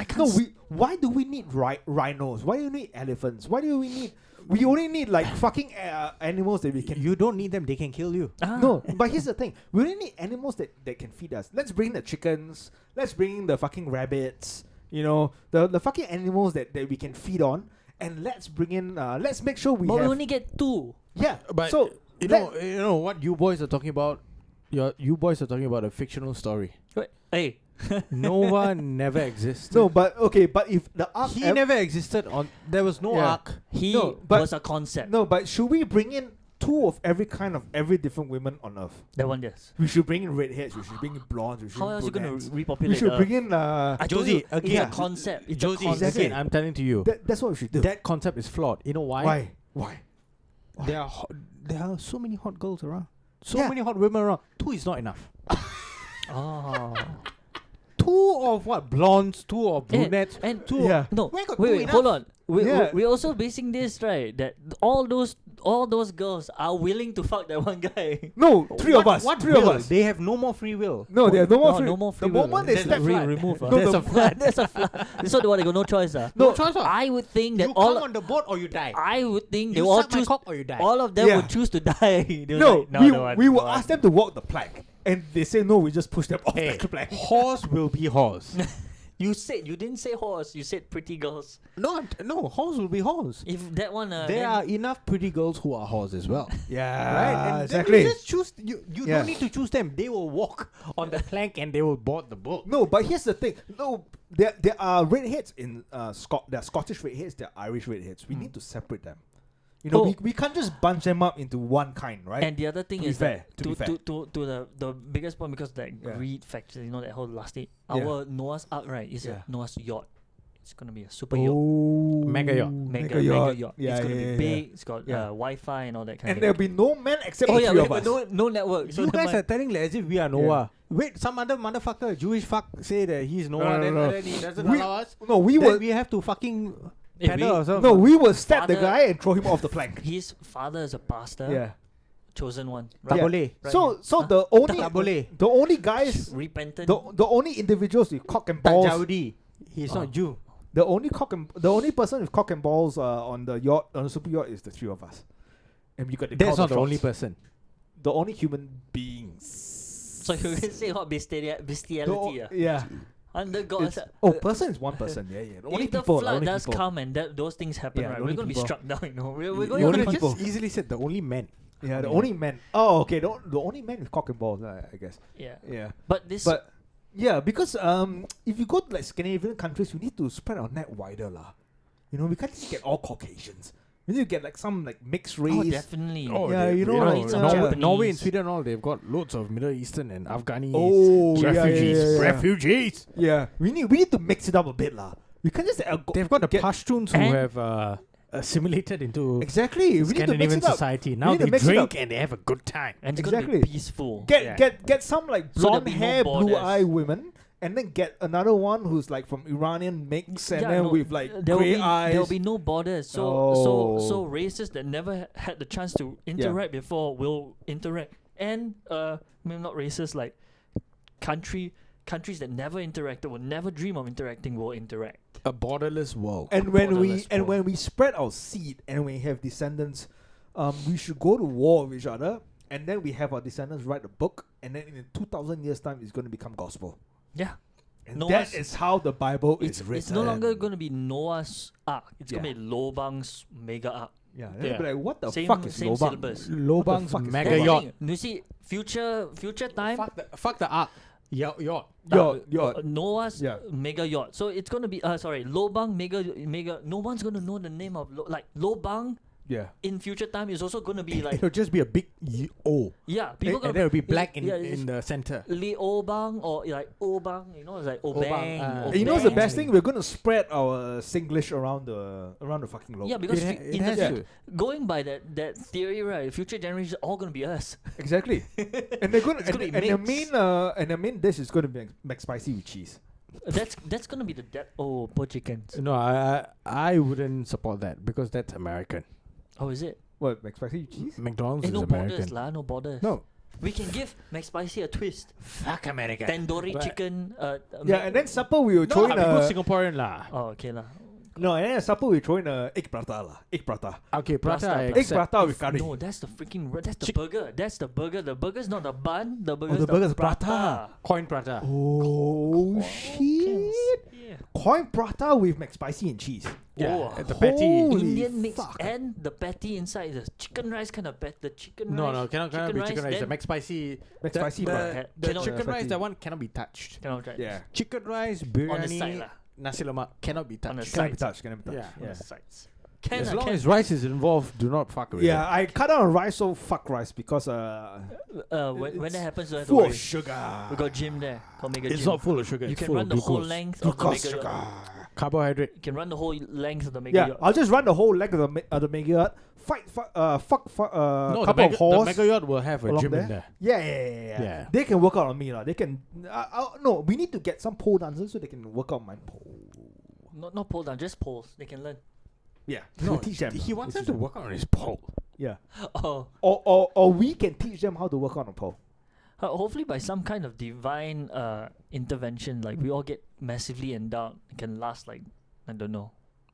Speaker 2: Why do we need rhinos? Why do we need elephants? Why do we need? We only need like fucking animals that we can.
Speaker 3: You don't need them; they can kill you.
Speaker 2: No, but here's the thing: we only need animals that can feed us. Let's bring the chickens. Let's bring the fucking rabbits. You know, the fucking animals that we can feed on, and let's bring in. Let's make sure we.
Speaker 1: But we only get 2.
Speaker 2: Yeah,
Speaker 3: but
Speaker 2: so
Speaker 3: you know what you boys are talking about. You boys are talking about a fictional story.
Speaker 1: Wait, hey.
Speaker 3: Noah never existed.
Speaker 2: No, but if the ark
Speaker 3: he never existed there was no ark.
Speaker 1: He was a concept.
Speaker 2: No, but should we bring in 2 of every different women on earth?
Speaker 1: That one, yes.
Speaker 2: We should bring in redheads. We should bring in blondes. We should
Speaker 1: How else are you
Speaker 2: gonna
Speaker 1: repopulate?
Speaker 2: We should bring in
Speaker 3: Josie again.
Speaker 1: It's a concept. It's
Speaker 3: Josie
Speaker 1: a concept.
Speaker 3: again. I'm telling to you.
Speaker 2: That's what we should do.
Speaker 3: That concept is flawed. You know why?
Speaker 2: Why?
Speaker 3: There are so many hot girls around. So many hot women around. 2 is not enough.
Speaker 1: Oh.
Speaker 3: 2 of what? Blondes, 2 of brunettes,
Speaker 1: and
Speaker 3: 2
Speaker 1: No,
Speaker 3: where got
Speaker 1: wait,
Speaker 3: enough?
Speaker 1: hold on. We're also basing this, right, that all those girls are willing to fuck that one guy.
Speaker 2: No, 3 of us.
Speaker 3: What
Speaker 2: 3 of us.
Speaker 3: They have no more free will.
Speaker 2: No, they have no more free.
Speaker 1: No more free
Speaker 2: the
Speaker 1: will.
Speaker 2: moment they step
Speaker 1: remove.
Speaker 3: There's a flood.
Speaker 1: There's a flood. That's what they got no choice.
Speaker 3: No choice.
Speaker 1: I would think that
Speaker 3: you
Speaker 1: all
Speaker 3: come on the boat or you die.
Speaker 1: I would think they
Speaker 3: You
Speaker 1: all
Speaker 3: suck my
Speaker 1: choose.
Speaker 3: cock or you die.
Speaker 1: All of them would choose to die.
Speaker 2: We will ask them to walk the plank, and they say no. We just push them off the plank.
Speaker 3: Horse will be horse.
Speaker 1: You didn't say horse. You said pretty girls.
Speaker 3: No, horse will be horse.
Speaker 1: If that one,
Speaker 3: There are enough pretty girls who are horse as well.
Speaker 2: Yeah,
Speaker 3: Right? And
Speaker 2: exactly.
Speaker 3: Then you just choose. You don't need to choose them. They will walk on the plank and they will board the boat.
Speaker 2: No, but here's the thing. No, there are redheads in there are Scottish redheads, there are Irish redheads. We need to separate them. You know, we can't just bunch them up into one kind, right?
Speaker 1: And the other thing is
Speaker 2: to
Speaker 1: the biggest point, because that greed factor, you know, that whole last thing. Our Noah's Ark, right, is a Noah's yacht. It's gonna be a super yacht.
Speaker 3: Mega yacht.
Speaker 1: Mega yacht.
Speaker 2: Yeah,
Speaker 1: it's gonna
Speaker 2: yeah,
Speaker 1: be
Speaker 2: yeah,
Speaker 1: big. It's got Wi-Fi and all that kind
Speaker 2: And
Speaker 1: of
Speaker 2: there'll
Speaker 1: thing.
Speaker 2: be no man except
Speaker 1: Oh
Speaker 2: the
Speaker 1: yeah,
Speaker 2: three
Speaker 1: we
Speaker 2: of
Speaker 1: have
Speaker 2: us.
Speaker 1: no network. So
Speaker 3: You guys
Speaker 1: never
Speaker 3: are telling as if we are Noah. Wait, some other motherfucker, Jewish fuck, say that he's Noah,
Speaker 2: No.
Speaker 3: then he doesn't
Speaker 2: We-
Speaker 3: allow us.
Speaker 2: No, we
Speaker 3: Then
Speaker 2: will.
Speaker 3: we have to fucking
Speaker 1: Hey,
Speaker 3: paddle
Speaker 1: we-
Speaker 3: ourselves.
Speaker 2: No, we will stab the
Speaker 1: Father-
Speaker 2: guy and throw him off the plank.
Speaker 1: His father is a pastor.
Speaker 2: Yeah.
Speaker 1: Chosen one.
Speaker 2: Yeah.
Speaker 1: Right?
Speaker 3: Tabole.
Speaker 1: Right
Speaker 2: So
Speaker 1: here.
Speaker 2: so
Speaker 1: Huh?
Speaker 2: the only
Speaker 3: Tabole.
Speaker 2: the only guys
Speaker 1: Repentant.
Speaker 2: the only individuals with cock and
Speaker 3: Tak
Speaker 2: balls
Speaker 3: Jahudi. He's
Speaker 1: Oh.
Speaker 3: not Jew.
Speaker 2: the only person with cock and balls on the yacht, on the super yacht, is the three of us. And we got to
Speaker 3: That's
Speaker 2: call
Speaker 3: not the
Speaker 2: shots.
Speaker 3: only person.
Speaker 2: The only human beings.
Speaker 1: So you can say what bestiality.
Speaker 2: Yeah.
Speaker 1: Under God.
Speaker 2: It's- person is one person. Yeah. The only
Speaker 1: If the
Speaker 2: people.
Speaker 1: flood
Speaker 2: only
Speaker 1: does
Speaker 2: people.
Speaker 1: come and those things happen,
Speaker 2: Yeah,
Speaker 1: right,
Speaker 2: the
Speaker 1: we're
Speaker 2: only
Speaker 1: going to be
Speaker 2: people.
Speaker 1: struck down, you know. We're
Speaker 3: You
Speaker 1: going
Speaker 3: could
Speaker 1: to
Speaker 3: have
Speaker 1: be
Speaker 3: just easily said the only men.
Speaker 2: Yeah, the
Speaker 3: Yeah.
Speaker 2: only men. Oh, okay. The only men with cock and balls, I guess.
Speaker 1: Yeah.
Speaker 2: Yeah.
Speaker 1: But this
Speaker 2: But yeah, because if you go to like Scandinavian countries, we need to spread our net wider, lah. You know, we can't just get all Caucasians. We need to get like some like mixed race.
Speaker 1: Oh, definitely.
Speaker 2: Yeah, you know,
Speaker 1: like some
Speaker 3: Norway,
Speaker 1: Japanese.
Speaker 3: Norway and Sweden, all they've got loads of Middle Eastern and Afghani
Speaker 2: Oh,
Speaker 3: refugees.
Speaker 2: Yeah, we need to mix it up a bit, lah. We can't just
Speaker 3: They've got the
Speaker 2: get-
Speaker 3: Pashtuns who
Speaker 1: And-
Speaker 3: have assimilated into
Speaker 2: exactly. We need to mix
Speaker 3: Scandinavian
Speaker 2: it up.
Speaker 3: society.
Speaker 2: We
Speaker 3: Now
Speaker 2: need to
Speaker 3: they
Speaker 2: mix it
Speaker 3: drink
Speaker 2: up.
Speaker 3: and they have a good time.
Speaker 1: And it's going to be
Speaker 2: Exactly.
Speaker 1: peaceful.
Speaker 2: Get some like
Speaker 1: So there'll
Speaker 2: blonde
Speaker 1: be no
Speaker 2: hair, blue
Speaker 1: borders.
Speaker 2: eye women, and then get another one who's like from Iranian mix, and
Speaker 1: Yeah,
Speaker 2: then
Speaker 1: no,
Speaker 2: with like
Speaker 1: there'll
Speaker 2: grey
Speaker 1: be,
Speaker 2: eyes.
Speaker 1: There'll be no borders. So
Speaker 2: Oh.
Speaker 1: races that never had the chance to interact before will interact. And maybe not races, like countries that never interacted, will never dream of interacting, will interact.
Speaker 3: A borderless world.
Speaker 2: And when
Speaker 1: Borderless
Speaker 2: we spread our seed and we have descendants, we should go to war with each other, and then we have our descendants write a book, and then in 2,000 years' time, it's going to become gospel.
Speaker 1: Yeah.
Speaker 2: And
Speaker 1: Noah's-
Speaker 2: that is how the Bible
Speaker 1: It's
Speaker 2: is written.
Speaker 1: it's no longer going to be Noah's Ark. It's
Speaker 2: Yeah.
Speaker 1: going to be Lobang's mega Ark.
Speaker 2: Yeah,
Speaker 3: Yeah.
Speaker 2: Be like, what the
Speaker 1: Same-
Speaker 2: fuck is
Speaker 1: same
Speaker 2: Lobang?
Speaker 1: syllabus.
Speaker 3: Lobang's
Speaker 2: fuck is
Speaker 3: mega
Speaker 1: That's the
Speaker 3: yacht.
Speaker 1: thing. You see, future time.
Speaker 3: Fuck the ark. Yacht.
Speaker 2: Yacht.
Speaker 1: Noah's
Speaker 2: Yeah.
Speaker 1: mega yacht. So it's gonna be Lobang mega. No one's gonna know the name of Lobang
Speaker 2: Yeah.
Speaker 1: in future time is also gonna be like
Speaker 3: It'll just be a big O.
Speaker 1: yeah. People
Speaker 3: And
Speaker 1: gonna
Speaker 3: there will be black
Speaker 1: yeah,
Speaker 3: in the center.
Speaker 1: Li Obang or like Obang. You know, it's like Obang.
Speaker 3: Obang,
Speaker 2: And you know what's the
Speaker 1: Obang.
Speaker 2: best thing? We're going to spread our Singlish around the fucking globe.
Speaker 1: Yeah, because
Speaker 3: It
Speaker 1: in
Speaker 3: has
Speaker 1: the
Speaker 3: to.
Speaker 1: going by that theory, right? Future generations are all gonna be us.
Speaker 2: Exactly. And they're going
Speaker 1: It's gonna be
Speaker 2: and the
Speaker 1: mixed.
Speaker 2: main the main dish is going to be McSpicy with cheese.
Speaker 1: That's gonna be the poor chickens.
Speaker 3: No, I wouldn't support that because that's American.
Speaker 1: Oh, is it?
Speaker 2: What, McSpicy with cheese?
Speaker 3: McDonald's is
Speaker 1: No borders,
Speaker 3: American.
Speaker 1: lah. No borders.
Speaker 3: No,
Speaker 1: We can give McSpicy a twist.
Speaker 3: fuck America.
Speaker 1: Tandoori
Speaker 3: But-
Speaker 1: chicken.
Speaker 2: Yeah, and then supper we will
Speaker 3: No,
Speaker 2: throw in
Speaker 3: because
Speaker 2: a
Speaker 3: Singaporean lah.
Speaker 1: Oh, okay lah.
Speaker 2: no, and then at supper we throw in a egg prata lah. Egg prata.
Speaker 3: Okay, prata.
Speaker 1: Pasta.
Speaker 3: I
Speaker 2: Egg
Speaker 3: accept.
Speaker 2: prata with curry.
Speaker 1: No, that's the freaking. That's the burger. That's the burger. The burger's not the bun. The burger's
Speaker 2: the
Speaker 1: the
Speaker 2: burger's
Speaker 1: prata.
Speaker 2: prata.
Speaker 3: Coin prata.
Speaker 2: Oh shit!
Speaker 1: Yeah.
Speaker 2: Coin prata with McSpicy and cheese.
Speaker 3: Yeah,
Speaker 1: Oh,
Speaker 3: the patty.
Speaker 2: holy
Speaker 1: Indian mix
Speaker 2: fuck.
Speaker 1: and the patty inside is a chicken rice kind of the chicken
Speaker 3: No,
Speaker 1: rice.
Speaker 3: no, cannot be chicken rice. The
Speaker 1: then-
Speaker 3: McSpicy.
Speaker 2: McSpicy
Speaker 3: The, the
Speaker 1: Cannot-
Speaker 3: chicken rice,
Speaker 2: McSpicy.
Speaker 3: that one cannot be touched.
Speaker 1: Cannot try.
Speaker 2: Yeah.
Speaker 3: Chicken rice,
Speaker 1: On the
Speaker 3: biryani,
Speaker 1: side lah.
Speaker 3: nasi lemak cannot be
Speaker 1: On the
Speaker 3: touched.
Speaker 1: side.
Speaker 2: Can be touched. Can be touched.
Speaker 3: Yeah.
Speaker 1: On
Speaker 2: Yeah.
Speaker 1: the sides. Can
Speaker 3: As
Speaker 1: lah,
Speaker 3: long
Speaker 1: can.
Speaker 3: as rice is involved, do not fuck with
Speaker 2: Yeah,
Speaker 3: it.
Speaker 2: I cut down on rice, so fuck rice because
Speaker 1: when
Speaker 2: it's
Speaker 1: that happens, don't have to
Speaker 2: full
Speaker 1: worry.
Speaker 2: of sugar.
Speaker 1: We got gym there. Called Mega
Speaker 3: It's
Speaker 1: Gym.
Speaker 3: not full of sugar.
Speaker 1: You
Speaker 3: it's
Speaker 1: can
Speaker 3: full
Speaker 1: run
Speaker 3: of
Speaker 1: the whole
Speaker 3: glucose.
Speaker 1: length of the
Speaker 2: Glucose
Speaker 1: Mega
Speaker 2: sugar.
Speaker 1: Yacht.
Speaker 3: Carbohydrate.
Speaker 1: You can run the whole length of the Mega
Speaker 2: Yeah,
Speaker 1: Yacht.
Speaker 2: I'll just run the whole leg of the mega yacht. Fuck,
Speaker 3: No, the
Speaker 2: couple of
Speaker 3: mega, the
Speaker 2: horse
Speaker 3: mega yacht will have a
Speaker 2: along
Speaker 3: gym
Speaker 2: there.
Speaker 3: in there.
Speaker 2: Yeah. They can work out on me lah. They can. No, we need to get some pole dancers so they can work out my pole.
Speaker 1: Not pole down, just poles. They can learn.
Speaker 2: Yeah,
Speaker 3: No,
Speaker 2: we'll teach them.
Speaker 3: He wants
Speaker 2: We'll
Speaker 3: them to
Speaker 2: teach
Speaker 3: work on his pole.
Speaker 2: Yeah,
Speaker 1: Oh,
Speaker 2: or we can teach them how to work on a pole.
Speaker 1: hopefully by some kind of divine intervention, like we all get massively endowed, it can last like I don't know,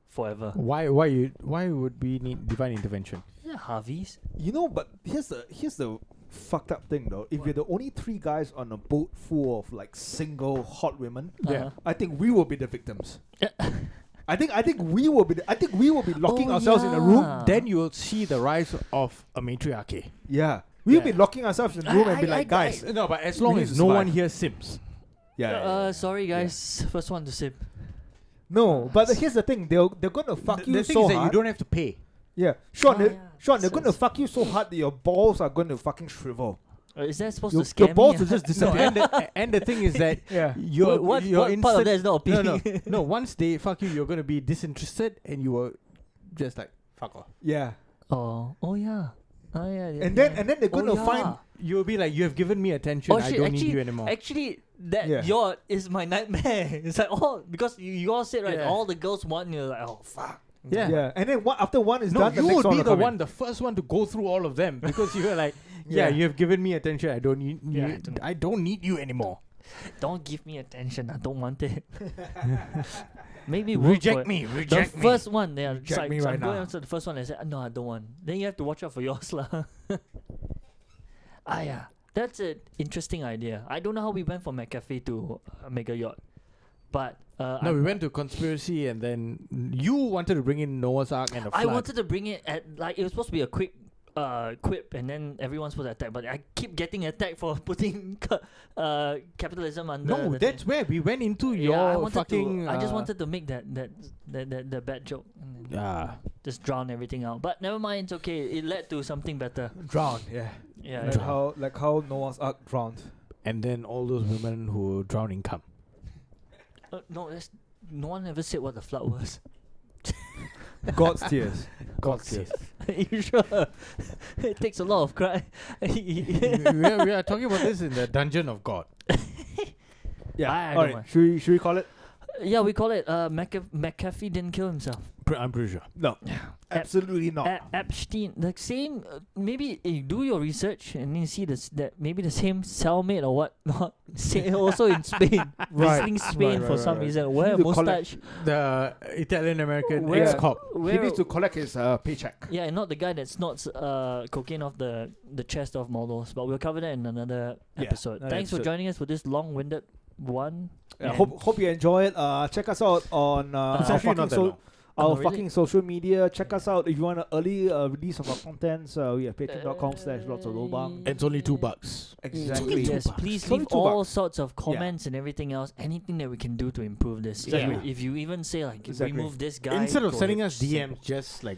Speaker 1: forever.
Speaker 3: Why would we need divine intervention?
Speaker 1: Yeah, Harvey's.
Speaker 2: You know, but here's the fucked up thing though. If you're the only 3 guys on a boat full of like single hot women, I think we will be the victims. I think we will be. We will be locking ourselves in a room.
Speaker 3: Then you will see the rise of a matriarchy.
Speaker 2: Yeah, we'll be locking ourselves in a room and be like, guys.
Speaker 3: No, but as long as no one here sims.
Speaker 1: Sorry guys, first one to sip.
Speaker 2: No, but here's the thing: they're gonna fuck you
Speaker 3: the thing
Speaker 2: so
Speaker 3: is that
Speaker 2: hard.
Speaker 3: you don't have to pay.
Speaker 2: Yeah, Sean, they're gonna fuck you so hard that your balls are gonna fucking shrivel.
Speaker 1: Is that supposed to scare me?
Speaker 2: Your balls will just
Speaker 3: No,
Speaker 2: disappear.
Speaker 3: and the thing is that
Speaker 1: What part of that is not appealing?
Speaker 3: No, once they fuck you, you're gonna be disinterested, and you will just like fuck off.
Speaker 2: Yeah.
Speaker 1: Oh yeah.
Speaker 2: And then they're gonna find.
Speaker 3: You'll be like, you have given me attention. I don't need you anymore.
Speaker 1: Actually, that is my nightmare. It's like because you all said right, all the girls want you. Like, oh fuck.
Speaker 2: Yeah. And then after one is done,
Speaker 3: you
Speaker 2: the next
Speaker 3: would be
Speaker 2: one
Speaker 3: the first one to go through all of them because you were like, you have given me attention. I don't need you. I don't need you anymore.
Speaker 1: Don't give me attention. I don't want it. Maybe
Speaker 3: reject me. Reject
Speaker 1: the first one. Yeah,
Speaker 2: reject me right now.
Speaker 1: Going after the first one. I said, no, I don't want. Then you have to watch out for yours, lah. That's an interesting idea. I don't know how we went from McAfee to Mega Yacht, but
Speaker 3: we went to conspiracy, and then you wanted to bring in Noah's Ark and the flood.
Speaker 1: I wanted to bring it at it was supposed to be a quick quip, and then everyone's supposed to attack, but I keep getting attacked for putting capitalism under.
Speaker 3: No, that's
Speaker 1: thing.
Speaker 3: where we went into your fucking.
Speaker 1: I just wanted to make that bad joke. Just drown everything out. But never mind, it's okay. It led to something better.
Speaker 2: Drowned, like how Noah's Ark drowned.
Speaker 3: And then all those women who drown in cum.
Speaker 1: No one ever said what the flood was.
Speaker 2: God's tears.
Speaker 3: God's tears.
Speaker 1: You sure? It takes a lot of cry.
Speaker 3: we are talking about this in the Dungeon of God.
Speaker 2: All right. Should we call it?
Speaker 1: Yeah, we call it McAfee didn't kill himself.
Speaker 3: I'm pretty sure.
Speaker 2: No. Absolutely not.
Speaker 1: Epstein, the same. Maybe you do your research and then you see that maybe the same cellmate or what not. Also in Spain, visiting Spain for some reason. Wear a mustache.
Speaker 3: The Italian American
Speaker 2: Where-
Speaker 3: ex-cop.
Speaker 2: He needs to collect his paycheck.
Speaker 1: Yeah, and not the guy that snorts cocaine off the chest of models. But we'll cover that in another episode. Thanks for joining us for this long-winded one.
Speaker 2: Hope you enjoy it. Check us out on our fucking social media. Check us out if you want an early release of our contents. We have patreon.com/lobang.
Speaker 3: It's only $2.
Speaker 2: Exactly.
Speaker 1: Yes, please leave all sorts of comments and everything else. Anything that we can do to improve this.
Speaker 2: Exactly.
Speaker 1: If you even say like remove this guy,
Speaker 3: instead of sending us DMs, just like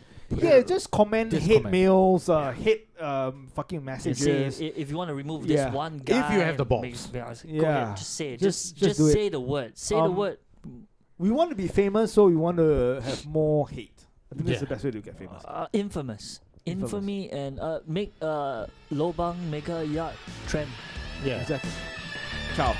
Speaker 2: just comment, hate mails, hate fucking messages.
Speaker 1: Say, if you want to remove this one guy,
Speaker 3: if you have the balls,
Speaker 1: go ahead, just say it. Just say the word. Say the word.
Speaker 2: We want to be famous, so we want to have more hate. I think that's the best way to get famous.
Speaker 1: Infamy, and make Lobang Mega Yacht trend.
Speaker 3: Yeah,
Speaker 2: exactly. Ciao.